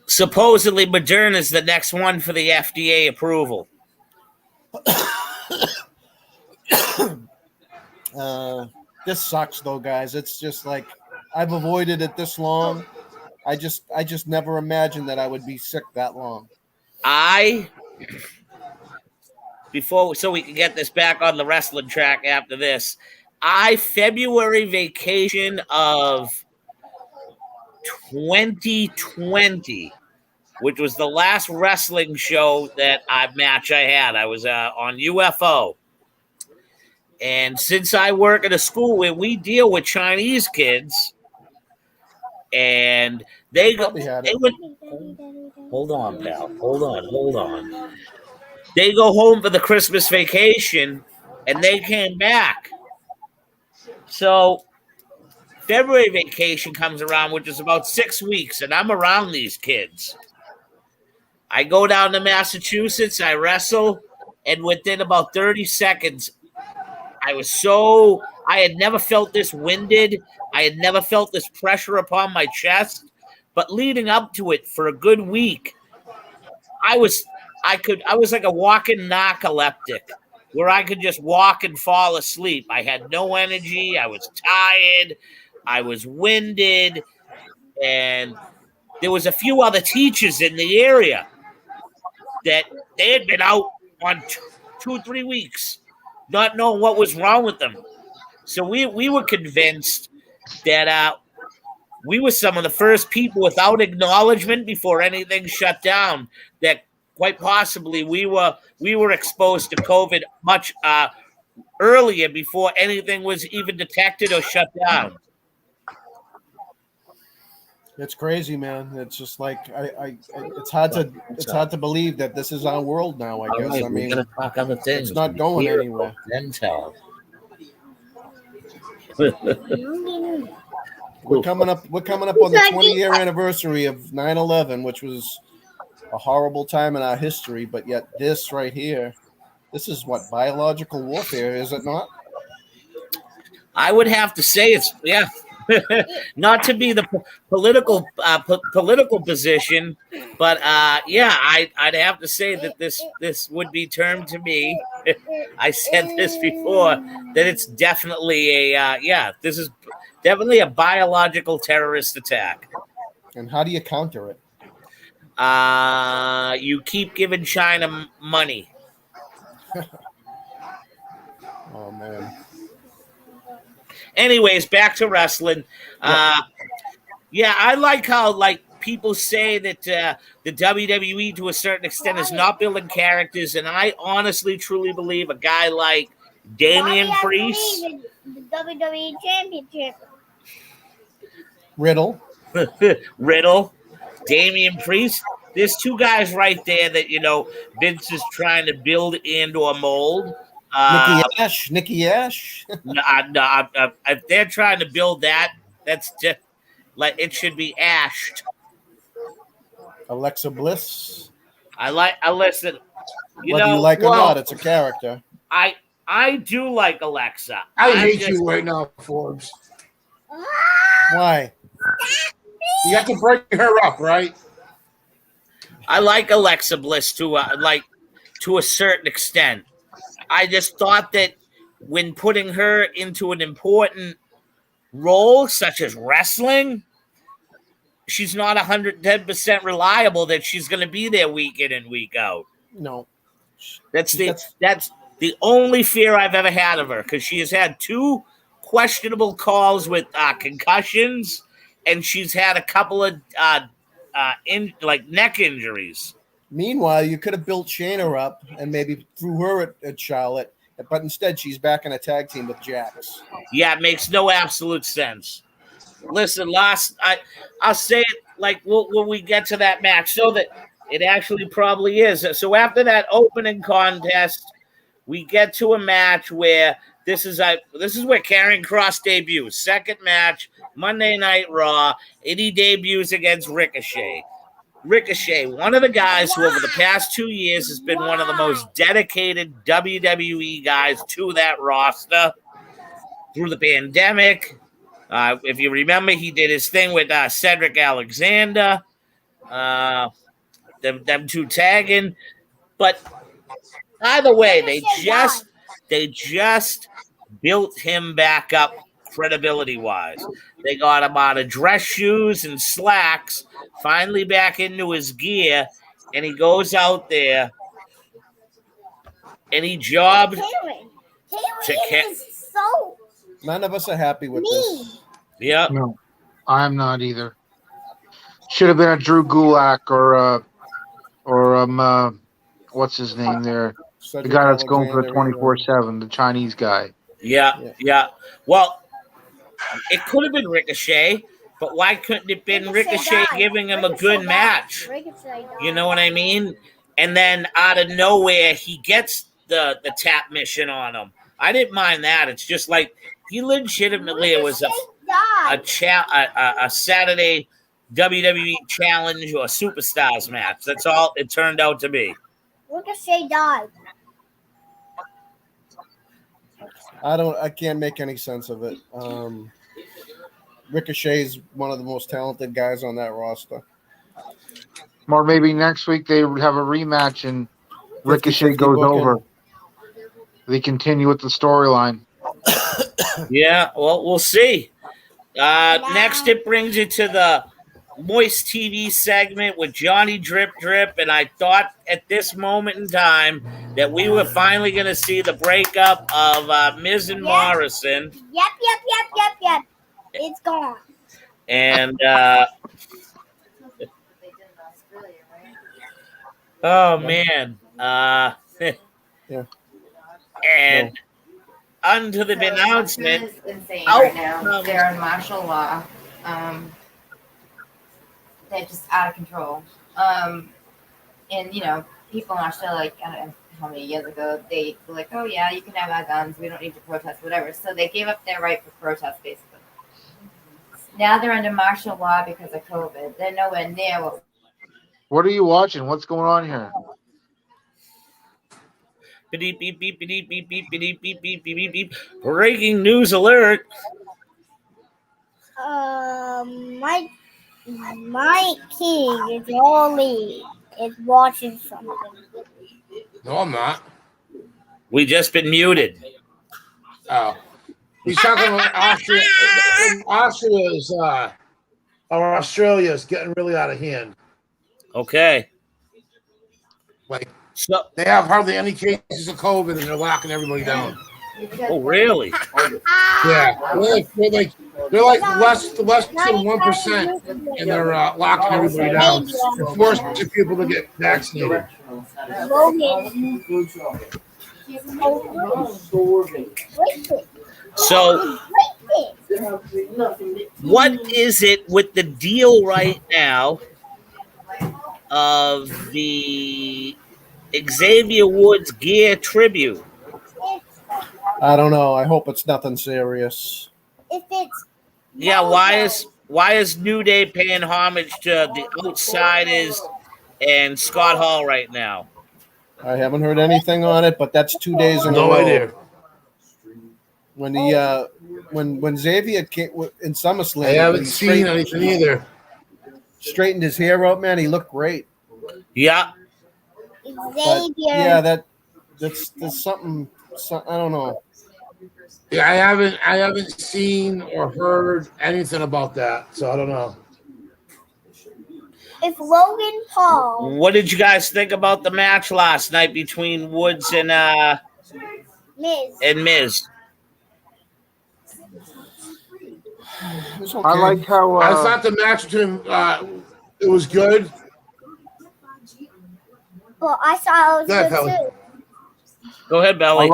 [SPEAKER 1] Supposedly, Moderna is the next one for the FDA approval.
[SPEAKER 6] This sucks though, guys. It's just like I've avoided it this long. I just never imagined that I would be sick that long.
[SPEAKER 1] So we can get this back on the wrestling track after this. February vacation of 2020, which was the last wrestling show match I had. I was on UFO. And since I work at a school where we deal with Chinese kids, and they went, hold on, pal. Hold on. They go home for the Christmas vacation, and they came back. So February vacation comes around, which is about 6 weeks, and I'm around these kids. I go down to Massachusetts, I wrestle, and within about 30 seconds, I had never felt this winded. I had never felt this pressure upon my chest. But leading up to it for a good week, I was like a walking narcoleptic where I could just walk and fall asleep. I had no energy. I was tired. I was winded. And there was a few other teachers in the area that they had been out on 2 or 3 weeks, not knowing what was wrong with them. So we were convinced that we were some of the first people without acknowledgement before anything shut down, that quite possibly we were exposed to COVID much earlier before anything was even detected or shut down.
[SPEAKER 6] It's crazy, man. It's just like it's hard to believe that this is our world now. I guess.
[SPEAKER 1] Right,
[SPEAKER 6] I mean,
[SPEAKER 1] talk other things.
[SPEAKER 6] It's not going anywhere.
[SPEAKER 1] Then tell.
[SPEAKER 6] We're coming up on the 20-year anniversary of 9/11, which was a horrible time in our history. But yet, this right here, this is what biological warfare, is it not?
[SPEAKER 1] I would have to say it's not to be the political position, but I'd have to say that this would be termed to me. I said this before, that it's definitely this is definitely a biological terrorist attack.
[SPEAKER 6] And how do you counter it?
[SPEAKER 1] You keep giving China money.
[SPEAKER 6] Oh man.
[SPEAKER 1] Anyways, back to wrestling. I like how people say that the WWE to a certain extent is not building characters, and I honestly, truly believe a guy like Damian Priest,
[SPEAKER 3] the WWE Championship.
[SPEAKER 6] Riddle,
[SPEAKER 1] Damian Priest. There's two guys right there that Vince is trying to build and/or mold.
[SPEAKER 6] Nikki Ash.
[SPEAKER 1] If they're trying to build that, that's just like it should be ashed.
[SPEAKER 6] Alexa Bliss.
[SPEAKER 1] I listen.
[SPEAKER 6] Whether you like or not, it's a character.
[SPEAKER 1] I do like Alexa.
[SPEAKER 5] I hate you right now, Forbes.
[SPEAKER 6] Why?
[SPEAKER 5] You have to break her up, right?
[SPEAKER 1] I like Alexa Bliss to a certain extent. I just thought that when putting her into an important role, such as wrestling, she's not 110% reliable that she's going to be there week in and week out.
[SPEAKER 6] No.
[SPEAKER 1] That's the only fear I've ever had of her, because she has had 2 questionable calls with concussions, and she's had a couple of neck injuries.
[SPEAKER 6] Meanwhile, you could have built Shayna up and maybe threw her at Charlotte, but instead she's back in a tag team with Jax.
[SPEAKER 1] Yeah, it makes no absolute sense. Listen, I'll say it when we get to that match, so that it actually probably is. So after that opening contest, we get to a match where this is where Karrion Kross debuts. Second match, Monday Night Raw, and he debuts against Ricochet. Ricochet, one of the guys who over the past 2 years has been one of the most dedicated WWE guys to that roster through the pandemic. If you remember, he did his thing with Cedric Alexander. them two tagging. But either way, they just built him back up credibility wise. They got him out of dress shoes and slacks, finally back into his gear, and he goes out there and he jobbed
[SPEAKER 3] Taylor is so
[SPEAKER 6] None of us are happy with
[SPEAKER 3] mean.
[SPEAKER 6] this.
[SPEAKER 1] Yep.
[SPEAKER 2] No, I'm not either. Should have been a Drew Gulak or what's his name there?
[SPEAKER 6] Cedric
[SPEAKER 2] The guy that's going for the
[SPEAKER 6] Alexander,
[SPEAKER 2] 24/7, the Chinese guy.
[SPEAKER 1] Yeah. Well, it could have been Ricochet, but why couldn't it have been Ricochet giving him a good match? You know what I mean? And then out of nowhere, he gets the tap mission on him. I didn't mind that. It's just like he legitimately it was a Saturday WWE challenge or a superstars match. That's all it turned out to be.
[SPEAKER 3] Ricochet died.
[SPEAKER 6] I can't make any sense of it. Ricochet's one of the most talented guys on that roster.
[SPEAKER 2] Or maybe next week they have a rematch and Ricochet goes
[SPEAKER 6] booking.
[SPEAKER 2] over. They continue with the storyline.
[SPEAKER 1] Yeah, well, we'll see. Next, it brings you to the Moist TV segment with Johnny Drip Drip, and I thought at this moment in time that we were finally going to see the breakup of Miz and Morrison.
[SPEAKER 3] Yep. It's gone.
[SPEAKER 1] And oh man,
[SPEAKER 6] Yeah.
[SPEAKER 1] And unto the announcement,
[SPEAKER 7] Is insane right now. They're in martial law. They're just out of control. And people in Australia, like I don't know how many years ago, they were like, "Oh yeah, you can have our guns. We don't need to protest, whatever." So they gave up their right for protest, basically. Now they're under martial law because of COVID. They're nowhere near what.
[SPEAKER 2] What are you watching? What's going on here?
[SPEAKER 1] Beep, beep, beep, beep, beep, beep, beep, beep, beep, beep, beep, beep. Breaking news alert.
[SPEAKER 3] My king is only watching something.
[SPEAKER 5] No, I'm not.
[SPEAKER 1] We just been muted.
[SPEAKER 5] Oh. He's talking about Austria. Australia is getting really out of hand.
[SPEAKER 1] Okay.
[SPEAKER 5] Like
[SPEAKER 1] So,
[SPEAKER 5] they have hardly any cases of COVID, and they're locking everybody down.
[SPEAKER 1] oh really?
[SPEAKER 5] Yeah, they're like less than 1%, and they're locking everybody down. They're forcing people to get vaccinated.
[SPEAKER 1] So, what is it with the deal right now of the Xavier Woods gear tribute?
[SPEAKER 6] I don't know. I hope it's nothing serious.
[SPEAKER 1] Yeah, why is New Day paying homage to the Outsiders and Scott Hall right now?
[SPEAKER 6] I haven't heard anything on it, but that's 2 days in a
[SPEAKER 5] No
[SPEAKER 6] row.
[SPEAKER 5] idea.
[SPEAKER 6] When the when Xavier came in SummerSlam,
[SPEAKER 5] I haven't seen anything either.
[SPEAKER 6] Straightened his hair out, man. He looked great.
[SPEAKER 1] Yeah.
[SPEAKER 6] But, yeah, that's something. I don't know.
[SPEAKER 5] Yeah, I haven't seen or heard anything about that, so I don't know.
[SPEAKER 3] If Logan Paul.
[SPEAKER 1] What did you guys think about the match last night between Woods and Miz?
[SPEAKER 6] Okay.
[SPEAKER 2] I like how
[SPEAKER 5] I thought the match between it was good.
[SPEAKER 3] Well, I saw it was
[SPEAKER 5] Yeah,
[SPEAKER 3] good too.
[SPEAKER 1] Go ahead, Belly.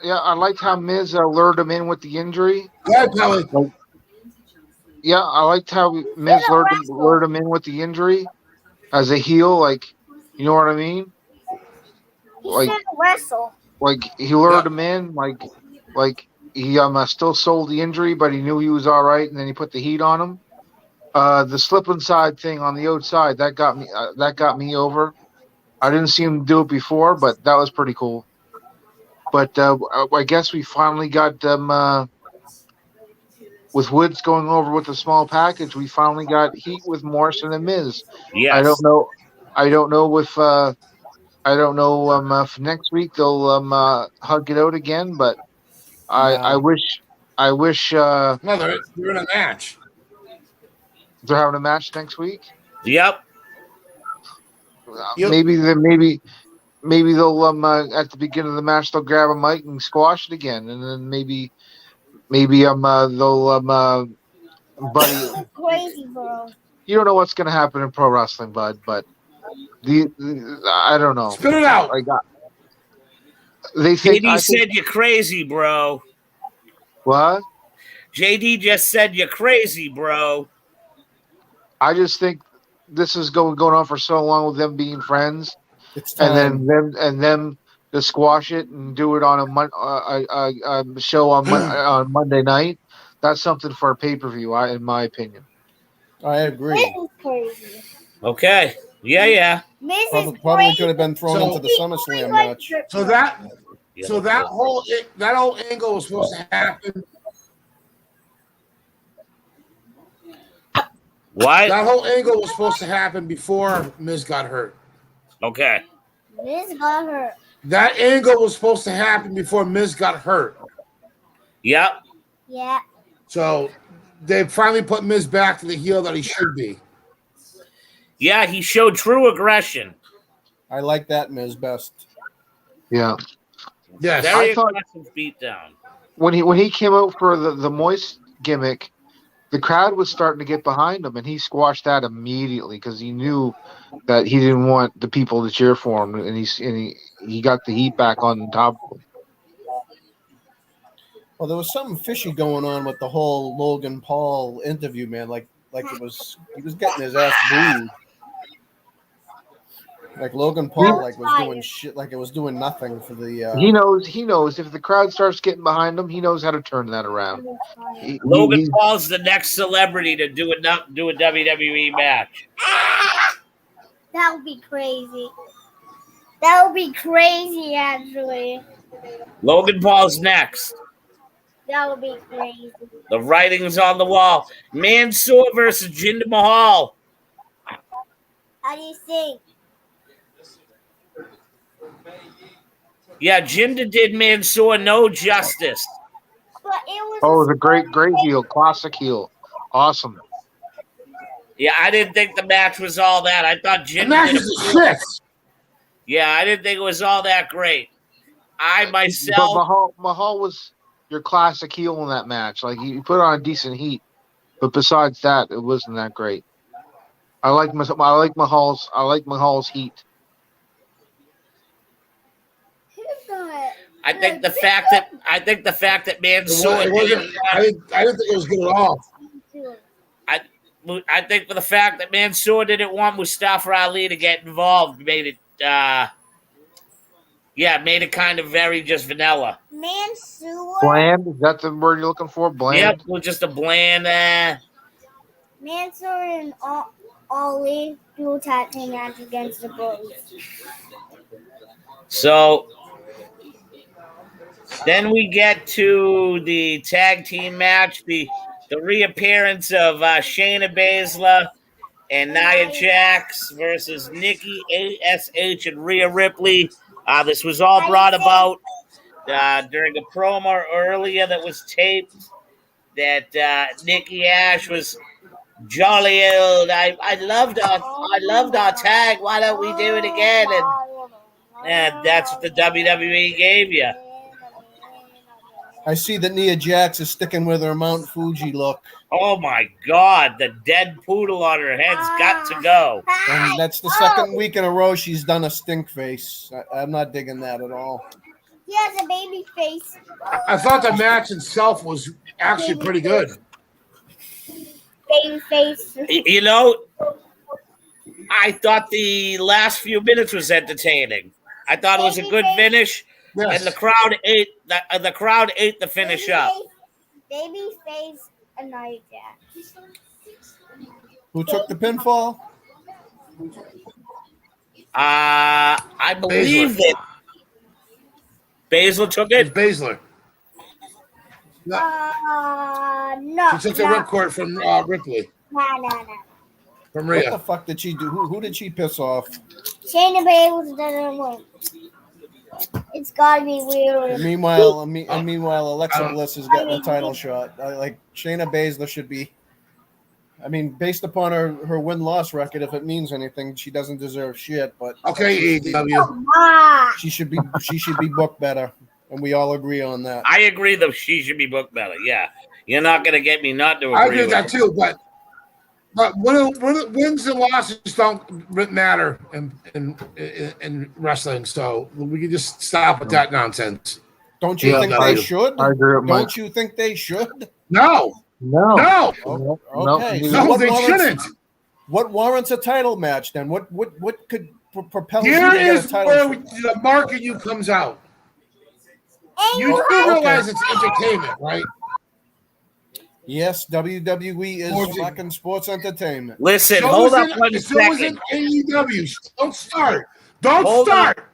[SPEAKER 2] I liked how Miz lured him in with the injury.
[SPEAKER 5] Yeah, Kelly.
[SPEAKER 2] Yeah, I liked how Miz lured him in with the injury as a heel. Like, you know what I mean?
[SPEAKER 3] He shouldn't wrestle.
[SPEAKER 2] Like he lured him in. Like he still sold the injury, but he knew he was all right, and then he put the heat on him. The slip inside thing on the outside that got me over. I didn't see him do it before, but that was pretty cool. But I guess we finally got them. with Woods going over with a small package, we finally got heat with Morrison and Miz. I
[SPEAKER 1] Yes.
[SPEAKER 2] don't know. I don't know if if next week they'll hug it out again, but I
[SPEAKER 6] No.
[SPEAKER 2] wish
[SPEAKER 5] No, they're in a match.
[SPEAKER 2] they're having a match next week.
[SPEAKER 1] Yep.
[SPEAKER 5] Yep.
[SPEAKER 2] Maybe they'll at the beginning of the match they'll grab a mic and squash it again, and then maybe they'll buddy.
[SPEAKER 3] This is crazy, bro.
[SPEAKER 2] You don't know what's going to happen in pro wrestling, bud, but I don't know.
[SPEAKER 5] Spit it out.
[SPEAKER 2] They think
[SPEAKER 1] JD said you're crazy, bro.
[SPEAKER 2] what?
[SPEAKER 1] JD just said you're crazy, bro.
[SPEAKER 2] I just think this is going on for so long with them being friends,
[SPEAKER 6] It's time.
[SPEAKER 2] and them to squash it and do it on a show on Monday night. That's something for a pay-per-view, in my opinion.
[SPEAKER 6] I
[SPEAKER 3] This
[SPEAKER 6] agree.
[SPEAKER 3] is crazy.
[SPEAKER 1] Okay. Yeah.
[SPEAKER 3] This is
[SPEAKER 6] Probably
[SPEAKER 3] crazy.
[SPEAKER 6] could have been thrown into the SummerSlam match.
[SPEAKER 5] So that whole angle was supposed to happen.
[SPEAKER 1] What?
[SPEAKER 5] That whole angle was supposed to happen before Miz got hurt.
[SPEAKER 1] Okay.
[SPEAKER 3] Miz got hurt.
[SPEAKER 5] That angle was supposed to happen before Miz got hurt.
[SPEAKER 1] Yep.
[SPEAKER 3] Yeah.
[SPEAKER 5] So they finally put Miz back to the heel that he should be.
[SPEAKER 1] Yeah, he showed true aggression.
[SPEAKER 6] I like that Miz best.
[SPEAKER 2] Yeah.
[SPEAKER 5] Yes.
[SPEAKER 1] Very
[SPEAKER 2] I thought-
[SPEAKER 1] aggressive beatdown.
[SPEAKER 2] When he came out for the Moist gimmick, the crowd was starting to get behind him, and he squashed that immediately because he knew that he didn't want the people to cheer for him, and he got the heat back on top of him.
[SPEAKER 6] Well, there was something fishy going on with the whole Logan Paul interview, man. Like he was getting his ass booed. Like Logan Paul was doing shit, like it was doing nothing for the.
[SPEAKER 2] He knows if the crowd starts getting behind him, he knows how to turn that around.
[SPEAKER 1] Logan Paul's the next celebrity to do a WWE match.
[SPEAKER 3] That would be crazy. That would be crazy, actually.
[SPEAKER 1] Logan Paul's next.
[SPEAKER 3] That would be crazy.
[SPEAKER 1] The writing's on the wall. Mansoor versus Jinder Mahal.
[SPEAKER 3] How do you think?
[SPEAKER 1] Yeah, Jinder did Mansoor no justice.
[SPEAKER 3] But it
[SPEAKER 2] was a great heel, classic heel, awesome.
[SPEAKER 1] Yeah, I didn't think the match was all that. I thought Jinder.
[SPEAKER 5] The match is shit.
[SPEAKER 1] Yeah, I didn't think it was all that great.
[SPEAKER 2] But Mahal was your classic heel in that match. Like he put on a decent heat, but besides that, it wasn't that great. I like Mahal's heat.
[SPEAKER 1] I think the fact that Mansoor
[SPEAKER 5] I didn't think it was good at all.
[SPEAKER 1] I think for the fact that Mansoor didn't want Mustafa Ali to get involved made it kind of very just vanilla.
[SPEAKER 3] Mansoor.
[SPEAKER 2] Bland, is that the word you're looking for? Bland.
[SPEAKER 1] Yep, well, just a bland.
[SPEAKER 3] Mansoor and Ali dual tag team match against the Bulls.
[SPEAKER 1] So then we get to the tag team match, the reappearance of Shayna Baszler and Nia Jax versus Nikki ASH and Rhea Ripley. This was all brought about during a promo earlier that was taped that Nikki Ash was jolly old. I loved our tag. Why don't we do it again? And that's what the WWE gave you.
[SPEAKER 6] I see that Nia Jax is sticking with her Mount Fuji look.
[SPEAKER 1] Oh my God, the dead poodle on her head's got to go.
[SPEAKER 6] And that's the second week in a row she's done a stink face. I'm not digging that at all.
[SPEAKER 3] He has a baby face.
[SPEAKER 5] I thought the match itself was actually pretty good.
[SPEAKER 3] Baby face.
[SPEAKER 1] You know, I thought the last few minutes was entertaining. I thought it was a good finish, and the crowd ate the finish up.
[SPEAKER 3] Baby face and Nia Jax.
[SPEAKER 6] Who took the pinfall?
[SPEAKER 1] I believe that Baszler took it.
[SPEAKER 5] Baszler.
[SPEAKER 3] No.
[SPEAKER 5] She took the ripcord from Ripley.
[SPEAKER 3] No.
[SPEAKER 5] From
[SPEAKER 6] What
[SPEAKER 5] Rhea.
[SPEAKER 6] the fuck did she do? Who did she piss off?
[SPEAKER 3] Shayna Baszler doesn't win. It's gotta be weird.
[SPEAKER 6] Meanwhile, Alexa
[SPEAKER 5] don't-
[SPEAKER 6] Bliss has gotten a title shot. Like Shayna Baszler should be. I mean, based upon her win-loss record, if it means anything, she doesn't deserve shit. But
[SPEAKER 5] Okay, AEW.
[SPEAKER 6] she should be booked better, and we all agree on that.
[SPEAKER 1] I agree that she should be booked better. Yeah, you're not gonna get me not to agree.
[SPEAKER 5] I agree with
[SPEAKER 1] with
[SPEAKER 5] that too, but wins and losses don't matter in wrestling. So we can just stop with that nonsense.
[SPEAKER 6] Don't you think they should?
[SPEAKER 2] I agree with Mike.
[SPEAKER 6] Don't you think they should?
[SPEAKER 5] No,
[SPEAKER 2] No.
[SPEAKER 6] Oh,
[SPEAKER 2] No.
[SPEAKER 6] okay.
[SPEAKER 2] No,
[SPEAKER 6] So what
[SPEAKER 5] they
[SPEAKER 6] warrants-
[SPEAKER 5] shouldn't.
[SPEAKER 6] What warrants a title match then? What could propel you
[SPEAKER 5] Here
[SPEAKER 6] to get a
[SPEAKER 5] is
[SPEAKER 6] title
[SPEAKER 5] where
[SPEAKER 6] shot?
[SPEAKER 5] the market you comes out. You do realize it's entertainment, right?
[SPEAKER 6] Yes, WWE is
[SPEAKER 5] Sports-
[SPEAKER 6] fucking sports entertainment.
[SPEAKER 1] Listen,
[SPEAKER 5] So
[SPEAKER 1] hold
[SPEAKER 5] is
[SPEAKER 1] up
[SPEAKER 5] it-
[SPEAKER 1] 1
[SPEAKER 5] So is
[SPEAKER 1] second.
[SPEAKER 5] it AEW. Don't start. Don't
[SPEAKER 1] Hold
[SPEAKER 5] start.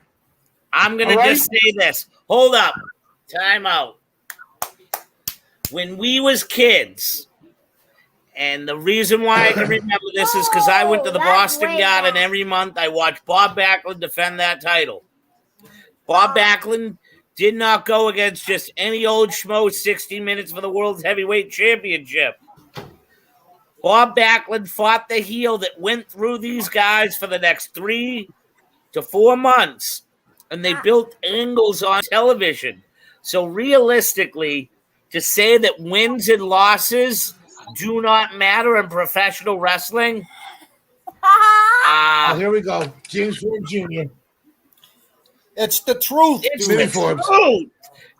[SPEAKER 1] I'm gonna
[SPEAKER 5] All right?
[SPEAKER 1] just say this. Hold up. Time out. When we was kids, and the reason why I can remember this is because I went to the
[SPEAKER 3] That's
[SPEAKER 1] Boston
[SPEAKER 3] way
[SPEAKER 1] Garden
[SPEAKER 3] back.
[SPEAKER 1] every month. I watched Bob Backlund defend that title. Bob Backlund did not go against just any old schmo 60 minutes for the World Heavyweight Championship. Bob Backlund fought the heel that went through these guys for the next 3 to 4 months, and they built angles on television. So realistically, to say that wins and losses do not matter in professional wrestling,
[SPEAKER 5] Oh, here we go. James Ford Jr.
[SPEAKER 6] It's the truth,
[SPEAKER 1] it's
[SPEAKER 6] dude.
[SPEAKER 5] Mini
[SPEAKER 1] the
[SPEAKER 5] Forbes.
[SPEAKER 1] truth.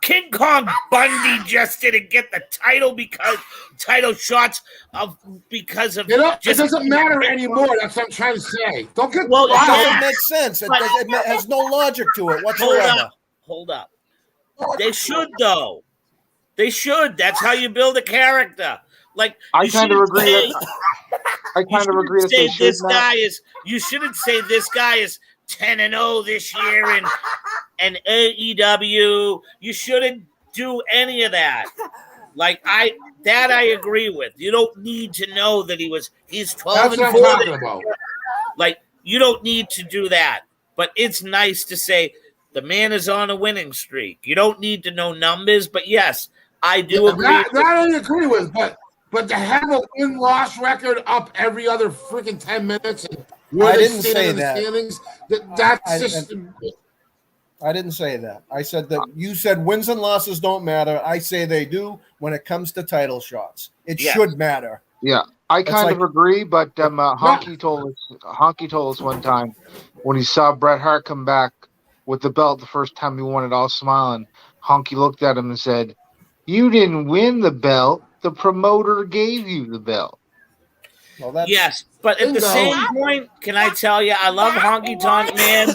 [SPEAKER 1] King Kong Bundy just didn't get the title shots because of
[SPEAKER 5] You know, it
[SPEAKER 1] just
[SPEAKER 5] doesn't matter anymore. That's what I'm trying to say. Don't get
[SPEAKER 1] Well,
[SPEAKER 6] It
[SPEAKER 1] yeah.
[SPEAKER 6] doesn't make sense. It,
[SPEAKER 1] But-
[SPEAKER 6] it has no logic to it
[SPEAKER 1] Hold
[SPEAKER 6] whatsoever.
[SPEAKER 1] up. Hold up. They should though. They should. That's how you build a character. Like
[SPEAKER 2] I
[SPEAKER 1] you
[SPEAKER 2] kind of
[SPEAKER 1] shouldn't
[SPEAKER 2] agree
[SPEAKER 1] say-
[SPEAKER 2] that I
[SPEAKER 1] you
[SPEAKER 2] kind of
[SPEAKER 1] shouldn't
[SPEAKER 2] agree that
[SPEAKER 1] say
[SPEAKER 2] they should
[SPEAKER 1] this
[SPEAKER 2] not.
[SPEAKER 1] guy is. You shouldn't say this guy is 10-0 this year and AEW. You shouldn't do any of that. Like I agree with. You don't need to know that he's 12
[SPEAKER 5] That's
[SPEAKER 1] and
[SPEAKER 5] what
[SPEAKER 1] 4.
[SPEAKER 5] I'm talking about.
[SPEAKER 1] Like you don't need to do that. But it's nice to say the man is on a winning streak. You don't need to know numbers, but yes, I do agree.
[SPEAKER 5] That I agree with, but to have a win-loss record up every other freaking 10 minutes and where
[SPEAKER 6] I
[SPEAKER 5] they
[SPEAKER 6] didn't
[SPEAKER 5] stand
[SPEAKER 6] say
[SPEAKER 5] in the
[SPEAKER 6] that.
[SPEAKER 5] standings, that's
[SPEAKER 6] I-
[SPEAKER 5] just
[SPEAKER 6] I didn't say that. I said that you said wins and losses don't matter. I say they do when it comes to title shots. It
[SPEAKER 1] Yes.
[SPEAKER 6] should matter.
[SPEAKER 2] Yeah, I
[SPEAKER 6] That's
[SPEAKER 2] kind
[SPEAKER 6] like-
[SPEAKER 2] of agree, but Honky told us one time when he saw Bret Hart come back with the belt the first time he won it, all smiling. Honky looked at him and said, "You didn't win the belt. The promoter gave you the belt."
[SPEAKER 6] Well, that's
[SPEAKER 1] Yes, but at the
[SPEAKER 5] Bingo.
[SPEAKER 1] same point, can I tell you, I love Honky Tonk Man,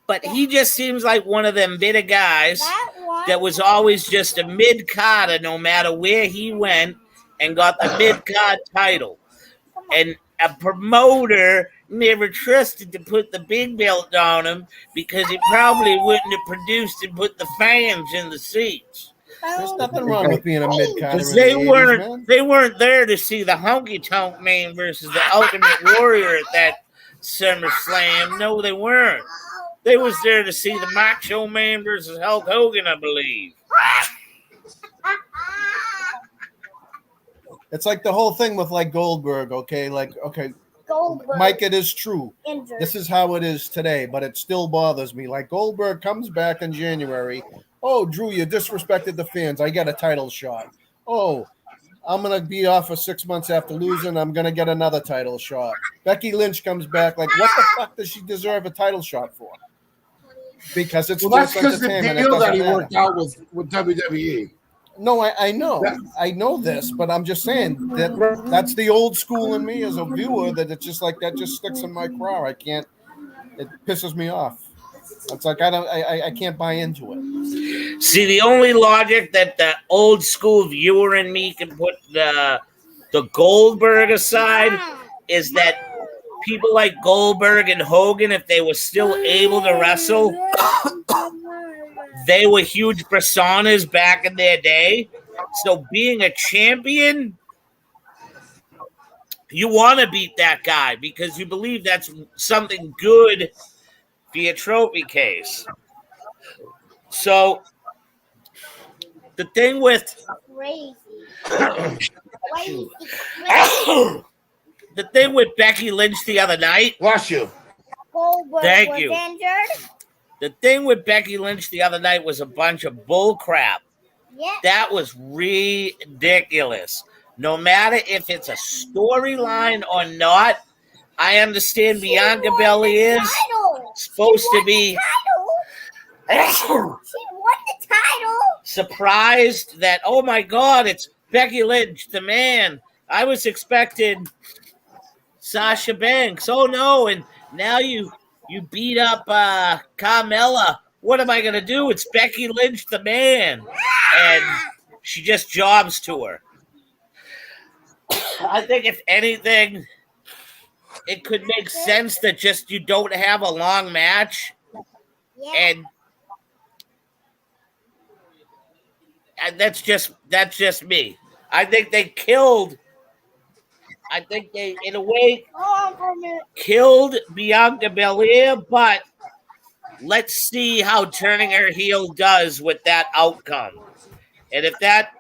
[SPEAKER 1] but he just seems like one of them bitter guys that was always just a mid-carder no matter where he went and got the mid-card title. And a promoter never trusted to put the big belt on him because he probably wouldn't have produced and put the fans in the seats.
[SPEAKER 6] there's nothing wrong with being a mid carder.
[SPEAKER 1] Because they weren't there to see the Honky Tonk Man versus the Ultimate Warrior at that SummerSlam. No, they weren't. They was there to see the Macho Man versus Hulk Hogan, I believe.
[SPEAKER 6] It's like the whole thing with like Goldberg. Okay, like okay,
[SPEAKER 3] Goldberg
[SPEAKER 6] Mike, it is true.
[SPEAKER 3] injured.
[SPEAKER 6] This is how it is today, but it still bothers me. Like Goldberg comes back in January. Oh, Drew, you disrespected the fans. I got a title shot. Oh, I'm going to be off for 6 months after losing. I'm going to get another title shot. Becky Lynch comes back. Like, what the fuck does she deserve a title shot for? Because it's
[SPEAKER 5] well, that's
[SPEAKER 6] sports
[SPEAKER 5] because the
[SPEAKER 6] entertainment. It
[SPEAKER 5] deal that
[SPEAKER 6] doesn't
[SPEAKER 5] he
[SPEAKER 6] matter.
[SPEAKER 5] worked out with WWE.
[SPEAKER 6] No, I know. I know this, but I'm just saying that's the old school in me as a viewer that it's just like that just sticks in my craw. I can't. It pisses me off. It's like I can't buy into it.
[SPEAKER 1] See, the only logic that the old school viewer in me can put the Goldberg aside is that people like Goldberg and Hogan, if they were still able to wrestle, they were huge personas back in their day. So being a champion, you want to beat that guy because you believe that's something good for your trophy case. So the thing with
[SPEAKER 3] Crazy.
[SPEAKER 1] the thing with Becky Lynch the other night.
[SPEAKER 5] Bless you.
[SPEAKER 3] Goldberg
[SPEAKER 1] Thank
[SPEAKER 3] was
[SPEAKER 1] you.
[SPEAKER 3] injured.
[SPEAKER 1] The thing with Becky Lynch the other night was a bunch of bull crap.
[SPEAKER 3] Yeah.
[SPEAKER 1] That was ridiculous. No matter if it's a storyline or not, I understand Bianca Belair is supposed to be
[SPEAKER 3] She won the title.
[SPEAKER 1] surprised that, oh my God, it's Becky Lynch, the man. I was expecting Sasha Banks. Oh no, and now you beat up Carmella. What am I gonna do? It's Becky Lynch, the man, and she just jobs to her. I think if anything, it could make sense that just you don't have a long match, and that's just me. I think they in a way killed Bianca Belair, but let's see how turning her heel does with that outcome. And if that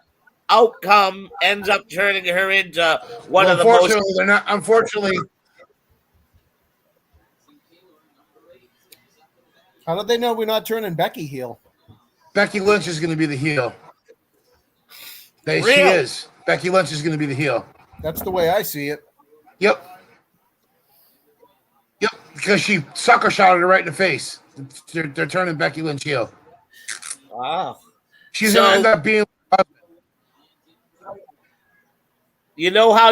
[SPEAKER 1] outcome ends up turning her into one of the most.
[SPEAKER 5] Unfortunately, they're not. Unfortunately,
[SPEAKER 6] How did they know we're not turning Becky heel?
[SPEAKER 5] Becky Lynch is going to be the heel. She is. Becky Lynch is going to be the heel.
[SPEAKER 6] That's the way I see it.
[SPEAKER 5] Yep. Because she sucker shotted her right in the face. They're turning Becky Lynch heel.
[SPEAKER 1] Wow.
[SPEAKER 5] She's going to end up being.
[SPEAKER 1] You know how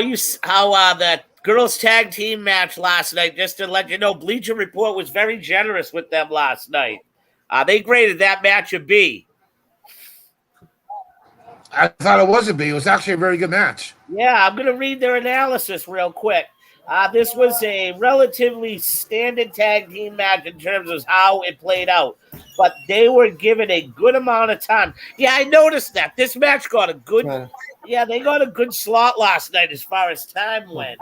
[SPEAKER 1] that girls tag team match last night, just to let you know, Bleacher Report was very generous with them last night. They graded that match a B.
[SPEAKER 5] I thought it was a B. It was actually a very good match.
[SPEAKER 1] Yeah, I'm going to read their analysis real quick. This was a relatively standard tag team match in terms of how it played out, but they were given a good amount of time. Yeah, I noticed that. This match got a good... Yeah, they got a good slot last night as far as time went.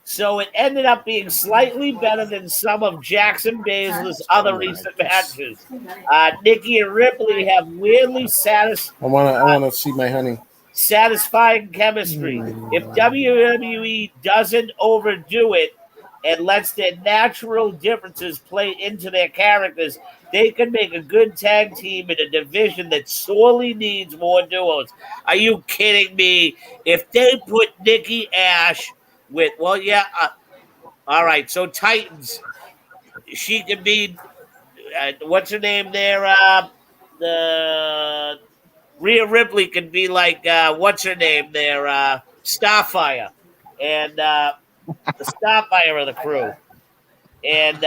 [SPEAKER 1] So it ended up being slightly better than some of Jackson Baszler's other recent matches. Nikki and Ripley have weirdly
[SPEAKER 6] I want to see my honey.
[SPEAKER 1] Satisfying chemistry. If WWE doesn't overdo it and lets their natural differences play into their characters, they can make a good tag team in a division that sorely needs more duos. Are you kidding me? If they put Nikki Ash with, all right, so Titans, she could be, what's her name there? The Rhea Ripley could be like, what's her name there? Starfire. And the Starfire of the crew. And,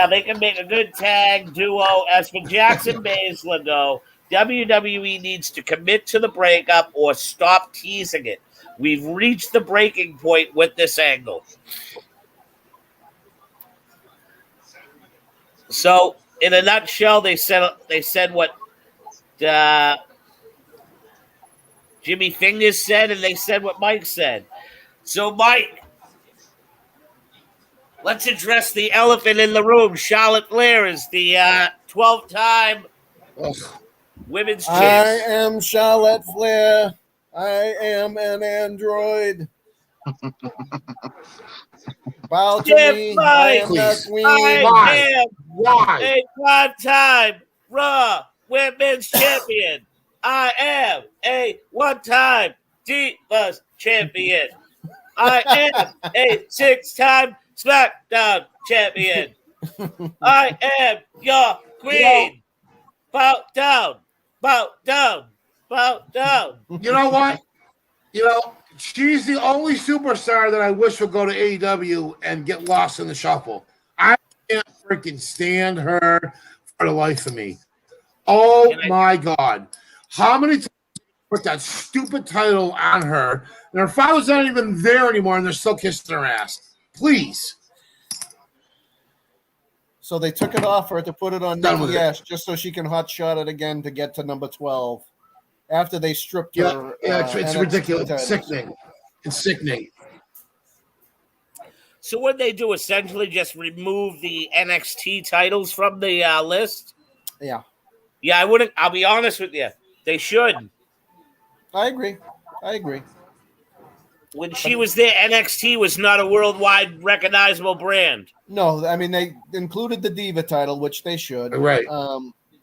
[SPEAKER 1] they can make a good tag duo. As for Jackson Baszler, though, WWE needs to commit to the breakup or stop teasing it. We've reached the breaking point with this angle. So, in a nutshell, they said what Jimmy Fingers said, and they said what Mike said. So, Mike, let's address the elephant in the room. Charlotte Flair is the 12-time women's champ.
[SPEAKER 6] I am Charlotte Flair. I am an android. Bow to me. I am the queen.
[SPEAKER 1] I am a one-time Raw Women's Champion. I am a one-time Divas Champion. I am a 6-time SmackDown Champion. I am your queen. Bow down. Bow down. Bow down.
[SPEAKER 5] You know what? She's the only superstar that I wish would go to AEW and get lost in the shuffle. I can't freaking stand her for the life of me. Oh, my God. How many times put that stupid title on her, and her father's not even there anymore, and they're still kissing her ass? Please.
[SPEAKER 6] So they took it off her to put it on
[SPEAKER 5] Done with
[SPEAKER 6] Nikki
[SPEAKER 5] it.
[SPEAKER 6] Ash just so she can hotshot it again to get to number 12 after they stripped
[SPEAKER 5] Yeah,
[SPEAKER 6] her.
[SPEAKER 5] it's
[SPEAKER 6] NXT
[SPEAKER 5] ridiculous.
[SPEAKER 6] titles.
[SPEAKER 5] It's sickening. It's sickening.
[SPEAKER 1] So what they do essentially just remove the NXT titles from the list?
[SPEAKER 6] Yeah,
[SPEAKER 1] Yeah, I wouldn't. I'll be honest with you. They should.
[SPEAKER 6] I agree.
[SPEAKER 1] When she was there, NXT was not a worldwide recognizable brand.
[SPEAKER 6] No, I mean they included the Diva title, which they should.
[SPEAKER 5] Right.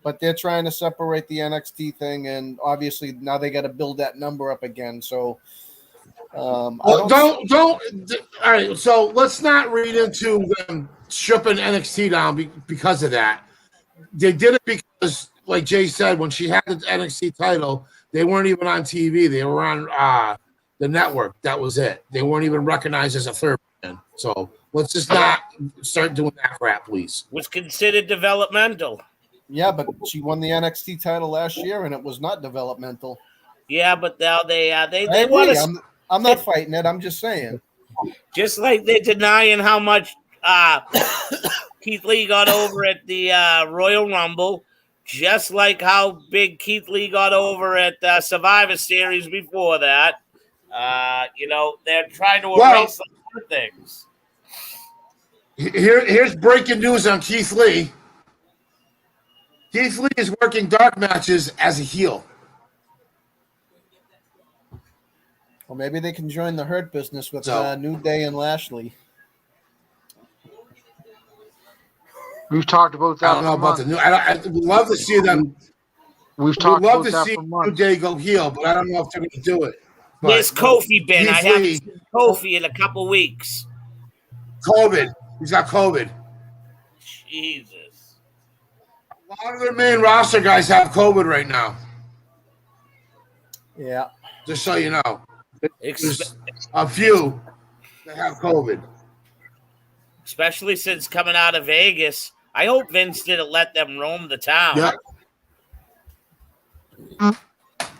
[SPEAKER 6] But they're trying to separate the NXT thing, and obviously now they got to build that number up again. So,
[SPEAKER 5] Well, don't. All right, so let's not read into them stripping NXT down because of that. They did it because, like Jay said, when she had the NXT title, they weren't even on TV. They were on the network. That was it. They weren't even recognized as a third brand. So let's just not start doing that crap, please.
[SPEAKER 1] Was considered developmental.
[SPEAKER 6] Yeah, but she won the NXT title last year, and it was not developmental.
[SPEAKER 1] Yeah, but now they
[SPEAKER 6] I
[SPEAKER 1] want
[SPEAKER 6] agree.
[SPEAKER 1] to.
[SPEAKER 6] I'm not fighting it. I'm just saying.
[SPEAKER 1] Just like they're denying how much Keith Lee got over at the Royal Rumble, just like how big Keith Lee got over at Survivor Series before that. They're trying to erase other things.
[SPEAKER 5] Here's breaking news on Keith Lee. Keith Lee is working dark matches as a heel.
[SPEAKER 6] Well, maybe they can join the Hurt business with
[SPEAKER 5] So-
[SPEAKER 6] New Day and Lashley.
[SPEAKER 2] We've talked about that.
[SPEAKER 5] I don't know about the new. I'd love to see them.
[SPEAKER 2] We've
[SPEAKER 5] We'd
[SPEAKER 2] talked
[SPEAKER 5] love
[SPEAKER 2] about
[SPEAKER 5] to
[SPEAKER 2] that
[SPEAKER 5] see
[SPEAKER 2] for
[SPEAKER 5] New
[SPEAKER 2] months.
[SPEAKER 5] Day go heel, but I don't know if they're going to do it. But
[SPEAKER 1] Where's Kofi been? I
[SPEAKER 5] Keith
[SPEAKER 1] haven't
[SPEAKER 5] Lee-
[SPEAKER 1] seen Kofi in a couple weeks.
[SPEAKER 5] COVID. He's got COVID.
[SPEAKER 1] Jesus.
[SPEAKER 5] A lot of their main roster guys have COVID right now.
[SPEAKER 6] Yeah.
[SPEAKER 5] Just so you know,
[SPEAKER 1] Ex-
[SPEAKER 5] there's a few that have COVID.
[SPEAKER 1] especially since coming out of Vegas. I hope Vince didn't let them roam the town.
[SPEAKER 5] Yeah.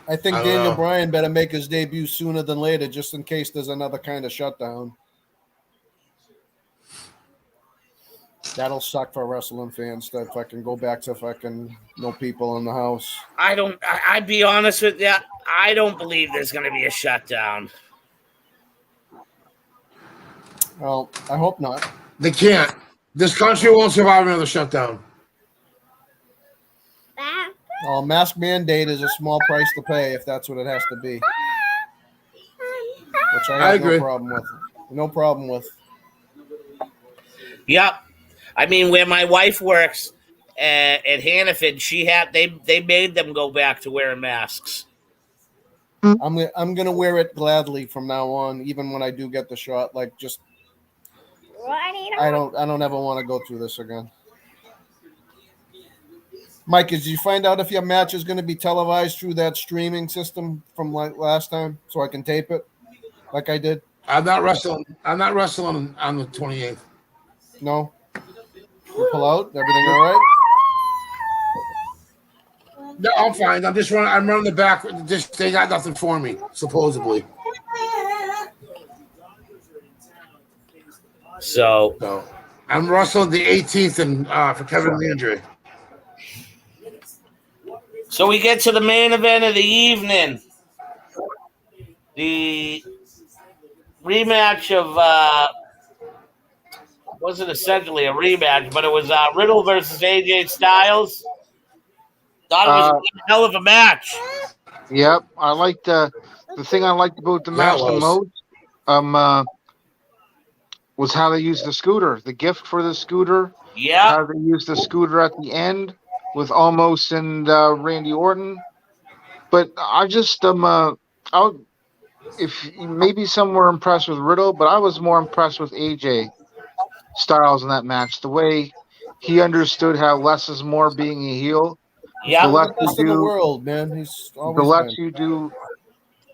[SPEAKER 6] I think
[SPEAKER 5] I don't
[SPEAKER 6] Daniel
[SPEAKER 5] know.
[SPEAKER 6] Bryan better make his debut sooner than later, just in case there's another kind of shutdown. That'll suck for wrestling fans to fucking go back to fucking no people in the house.
[SPEAKER 1] I'd be honest with you. I don't believe there's going to be a shutdown.
[SPEAKER 6] Well, I hope not.
[SPEAKER 5] They can't. This country won't survive another shutdown.
[SPEAKER 6] Well, mask mandate is a small price to pay if that's what it has to be. Which I have
[SPEAKER 5] agree.
[SPEAKER 6] no problem with. No problem with.
[SPEAKER 1] Yep. I mean, where my wife works at Hannaford, they made them go back to wearing masks.
[SPEAKER 6] I'm gonna wear it gladly from now on, even when I do get the shot. Like, just I don't ever want to go through this again. Mike, did you find out if your match is going to be televised through that streaming system from like last time, so I can tape it, like I did?
[SPEAKER 5] I'm not wrestling on the 28th.
[SPEAKER 6] No. You pull out. Everything all right?
[SPEAKER 5] No, I'm fine. I'm running the back. Just they got nothing for me, supposedly.
[SPEAKER 1] So
[SPEAKER 5] I'm wrestling the 18th and for Kevin Landry.
[SPEAKER 1] So we get to the main event of the evening. The rematch of wasn't essentially a rematch, but it was Riddle versus AJ Styles. Thought it was a hell of a match.
[SPEAKER 2] Yep, I liked the thing I liked about the match the most. Was how they used the scooter, the gift for the scooter.
[SPEAKER 1] Yeah.
[SPEAKER 2] How they used the scooter at the end with Almost and Randy Orton. But I just if maybe some were impressed with Riddle, but I was more impressed with AJ Styles in that match. The way he understood how less is more being a heel.
[SPEAKER 1] Yeah,
[SPEAKER 2] The less
[SPEAKER 6] the best
[SPEAKER 2] you
[SPEAKER 6] in the
[SPEAKER 2] do,
[SPEAKER 6] world, man. He's
[SPEAKER 2] the
[SPEAKER 6] always
[SPEAKER 2] less
[SPEAKER 6] been.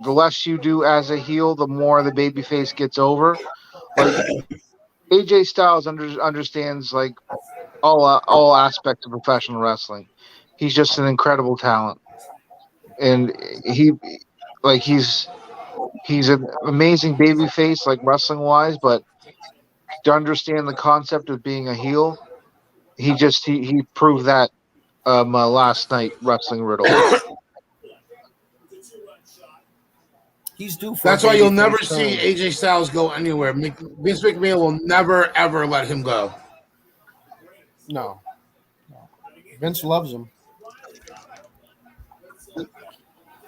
[SPEAKER 2] the less you do as a heel, the more the babyface gets over. Like AJ Styles understands like all aspects of professional wrestling. He's just an incredible talent, and he's an amazing babyface, like wrestling wise. But to understand the concept of being a heel, he proved that last night wrestling riddle.
[SPEAKER 6] He's due for.
[SPEAKER 5] That's
[SPEAKER 6] a
[SPEAKER 5] why you'll
[SPEAKER 6] babyface
[SPEAKER 5] never
[SPEAKER 6] turn.
[SPEAKER 5] see AJ Styles go anywhere. Vince McMahon will never ever let him go.
[SPEAKER 6] No. Vince loves him.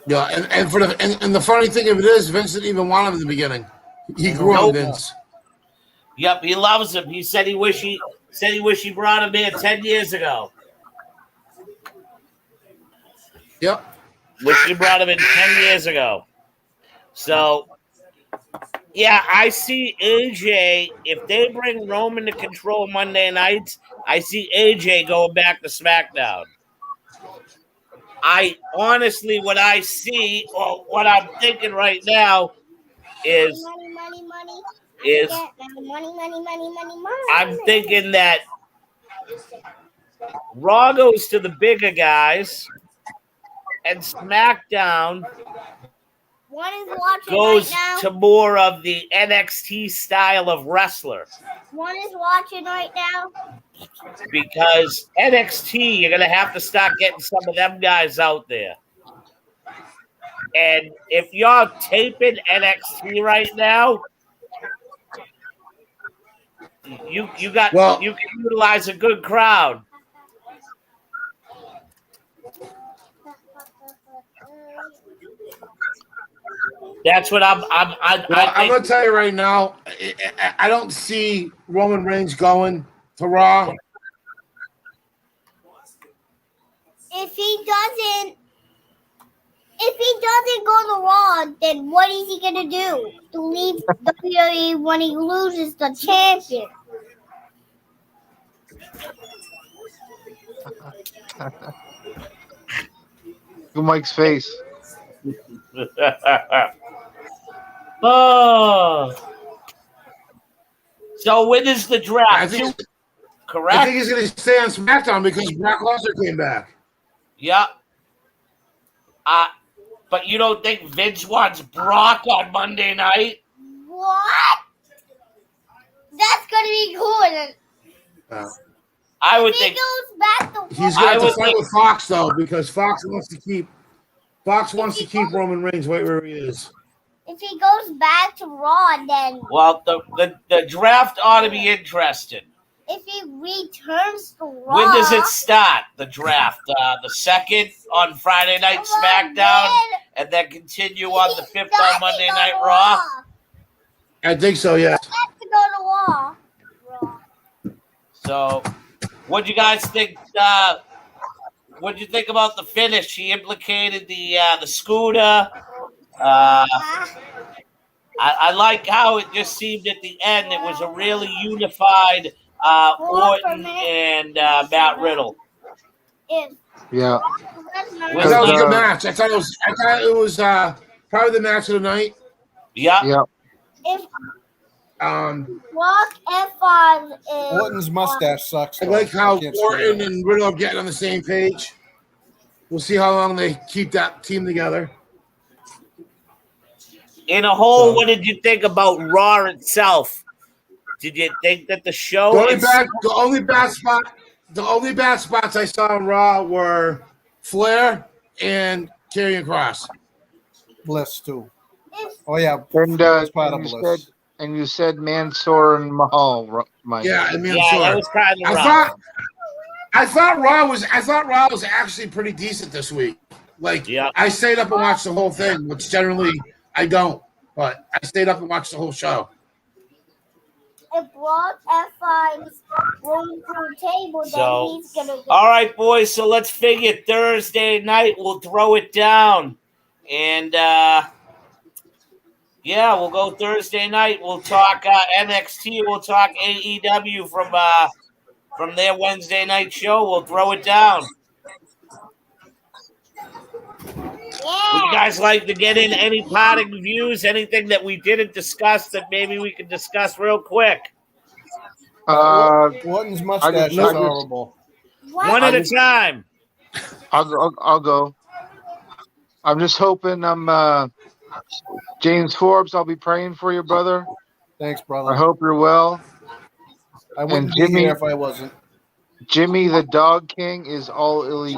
[SPEAKER 5] Yeah, and the funny thing of it is, Vince didn't even want him in the beginning. He grew on Vince.
[SPEAKER 1] Yep, he loves him. He said he wish he brought him in 10 years ago.
[SPEAKER 5] Yep.
[SPEAKER 1] Wish he brought him in 10 years ago. So, yeah, I see AJ. If they bring Roman to control Monday nights, I see AJ going back to SmackDown. I honestly, what I see, or what I'm thinking right now is I'm thinking that Raw goes to the bigger guys, and SmackDown goes to more of the NXT style of wrestler.
[SPEAKER 3] One is watching right now.
[SPEAKER 1] Because NXT, you're going to have to start getting some of them guys out there. And if you're taping NXT right now, you can utilize a good crowd. That's what I'm
[SPEAKER 5] gonna tell you right now. I don't see Roman Reigns going to Raw.
[SPEAKER 3] If he doesn't go to Raw, then what is he gonna do? To leave WWE when he loses the champion?
[SPEAKER 2] Mike's face.
[SPEAKER 1] Oh. So when is the draft? Correct?
[SPEAKER 5] I think he's going to stay on SmackDown because Brock Lesnar came back.
[SPEAKER 1] Yeah. But you don't think Vince wants Brock on Monday night?
[SPEAKER 3] What? That's gonna be cool.
[SPEAKER 1] I would think
[SPEAKER 5] he's going to fight with Fox though, because Fox wants to keep Roman Reigns right where he is.
[SPEAKER 3] If he goes back to Raw, then
[SPEAKER 1] the draft ought to be interesting.
[SPEAKER 3] If he returns to Raw,
[SPEAKER 1] when does it start? The draft, the 2nd on Friday Night SmackDown, and then continue on the 5th on Monday Night Raw.
[SPEAKER 5] I think so. Yeah.
[SPEAKER 3] He has to go to Raw.
[SPEAKER 1] So, what'd you guys think? What'd you think about the finish? He implicated the scooter. I like how it just seemed at the end. It was a really unified Orton and Matt Riddle.
[SPEAKER 2] Yeah.
[SPEAKER 5] I thought it was a good match. I thought it was probably the match of the night.
[SPEAKER 1] Yeah.
[SPEAKER 2] Yeah.
[SPEAKER 3] If Rock F5 is
[SPEAKER 6] Orton's mustache sucks.
[SPEAKER 5] I like how Orton and Riddle are getting on the same page. We'll see how long they keep that team together.
[SPEAKER 1] In a whole, what did you think about Raw itself? Did you think that the show?
[SPEAKER 5] The only bad spots I saw on Raw were Flair and Karrion Kross.
[SPEAKER 6] Bliss too. Oh yeah,
[SPEAKER 2] and you said Mansoor and Mahal, Mike.
[SPEAKER 5] Yeah, and Mansoor.
[SPEAKER 1] Yeah, that was kind of rough.
[SPEAKER 5] I thought Raw was actually pretty decent this week. Like, I stayed up and watched the whole thing, which generally I don't, but I stayed up and watched the whole show.
[SPEAKER 3] If Rock F5 is rolling through the table, then he's gonna go.
[SPEAKER 1] All right, boys. So let's figure Thursday night. We'll throw it down, and we'll go Thursday night. We'll talk NXT. We'll talk AEW from their Wednesday night show. We'll throw it down. Would you guys like to get in any parting views? Anything that we didn't discuss that maybe we can discuss real quick?
[SPEAKER 6] Orton's mustache is horrible.
[SPEAKER 1] One at a time.
[SPEAKER 2] I'll go. I'm just hoping James Forbes, I'll be praying for you, brother.
[SPEAKER 6] Thanks, brother.
[SPEAKER 2] I hope you're well.
[SPEAKER 6] I wouldn't be here if I wasn't.
[SPEAKER 2] Jimmy the Dog King is all elite.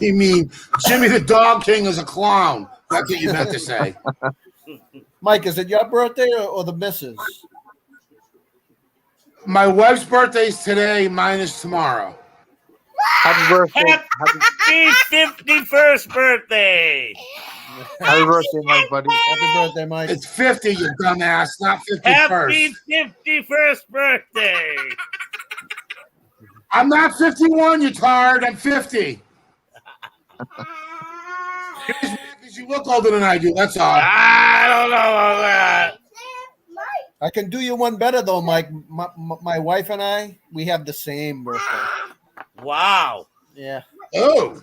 [SPEAKER 5] You mean Jimmy the Dog King is a clown? That's what you meant to say.
[SPEAKER 6] Mike, is it your birthday or the missus?
[SPEAKER 5] My wife's birthday's today, mine is tomorrow.
[SPEAKER 2] Happy birthday.
[SPEAKER 1] Happy 51st birthday.
[SPEAKER 2] Happy birthday, Mike, buddy.
[SPEAKER 6] Happy birthday, Mike.
[SPEAKER 5] It's 50, you dumbass, not 51st.
[SPEAKER 1] Happy 51st birthday.
[SPEAKER 5] I'm not 51, you tard. I'm 50. Because you look older than I do, that's all.
[SPEAKER 1] I don't know about that.
[SPEAKER 6] I can do you one better, though, Mike. My wife and I, we have the same birthday.
[SPEAKER 1] Wow.
[SPEAKER 6] Yeah.
[SPEAKER 5] Oh.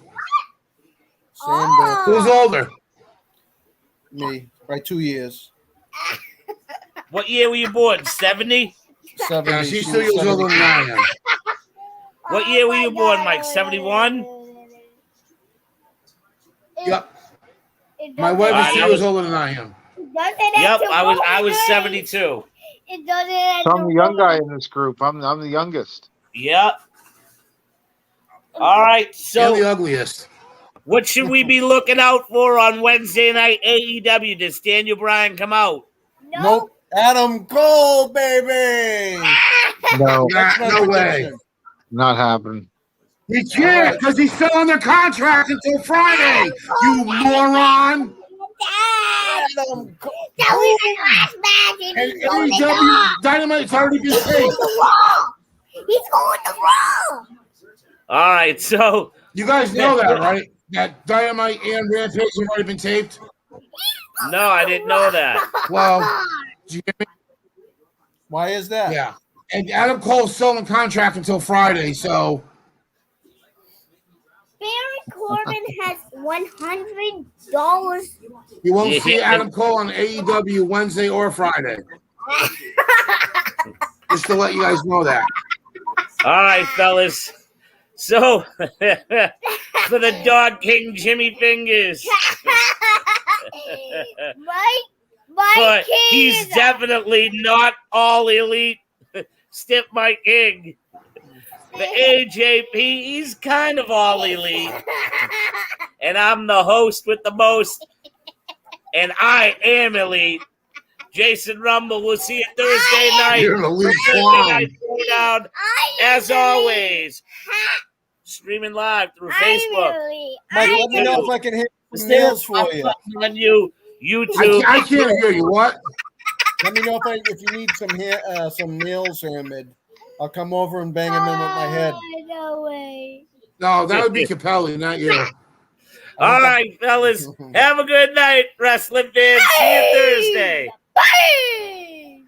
[SPEAKER 6] Same birthday.
[SPEAKER 5] Who's older?
[SPEAKER 6] Me. By 2 years.
[SPEAKER 1] What year were you born? 70?
[SPEAKER 6] 70.
[SPEAKER 5] Yeah, she's
[SPEAKER 6] She
[SPEAKER 5] 2
[SPEAKER 6] was
[SPEAKER 5] years older than I am.
[SPEAKER 1] What year were you born, Mike? 71?
[SPEAKER 5] Yep. My wife is 2 years older than I am.
[SPEAKER 1] Yep, I was 72.
[SPEAKER 3] It doesn't.
[SPEAKER 2] So I'm the young guy in this group. I'm the youngest.
[SPEAKER 1] Yep. All right,
[SPEAKER 5] And the
[SPEAKER 1] so
[SPEAKER 5] ugliest.
[SPEAKER 1] what should we be looking out for on Wednesday night AEW? Does Daniel Bryan come out?
[SPEAKER 6] Nope. Adam Cole, baby.
[SPEAKER 2] No,
[SPEAKER 5] No way.
[SPEAKER 2] not happening.
[SPEAKER 5] He can't because he's still under contract until Friday. You moron.
[SPEAKER 6] Adam Cole.
[SPEAKER 3] That was the last match.
[SPEAKER 5] And
[SPEAKER 3] He's going to
[SPEAKER 5] AEW Dynamite's already been taped.
[SPEAKER 3] the Raw. He's going to Raw.
[SPEAKER 1] All right, so
[SPEAKER 5] You guys know that, right? That Dynamite and Rampage have already been taped.
[SPEAKER 1] no, I didn't know that.
[SPEAKER 5] Well, do you get me?
[SPEAKER 6] Why is that?
[SPEAKER 5] Yeah. And Adam Cole's still in contract until Friday, so
[SPEAKER 3] Baron Corbin has $100.
[SPEAKER 5] you won't see Adam Cole on AEW Wednesday or Friday. Just to let you guys know that.
[SPEAKER 1] All right, fellas. So for the Dog King Jimmy Fingers,
[SPEAKER 3] Mike
[SPEAKER 1] but
[SPEAKER 3] King
[SPEAKER 1] he's
[SPEAKER 3] is
[SPEAKER 1] definitely not all elite. Stiff Mike King. The AJP, he's kind of all elite. And I'm the host with the most. And I am elite. Jason Rumble, we'll see you Thursday night.
[SPEAKER 5] You're an elite
[SPEAKER 1] Thursday
[SPEAKER 5] clown.
[SPEAKER 1] night Showdown, as always. Streaming live through Facebook.
[SPEAKER 6] Mike, let me know if I can hit some nails for you.
[SPEAKER 1] On you, YouTube.
[SPEAKER 5] I can't hear you. What?
[SPEAKER 6] Let me know if you need some nails hammered. I'll come over and bang them in with my head.
[SPEAKER 3] No way.
[SPEAKER 5] No, that would be Capelli, not you.
[SPEAKER 1] All right, fellas. Have a good night, wrestling fans. See you Thursday.
[SPEAKER 3] Bye.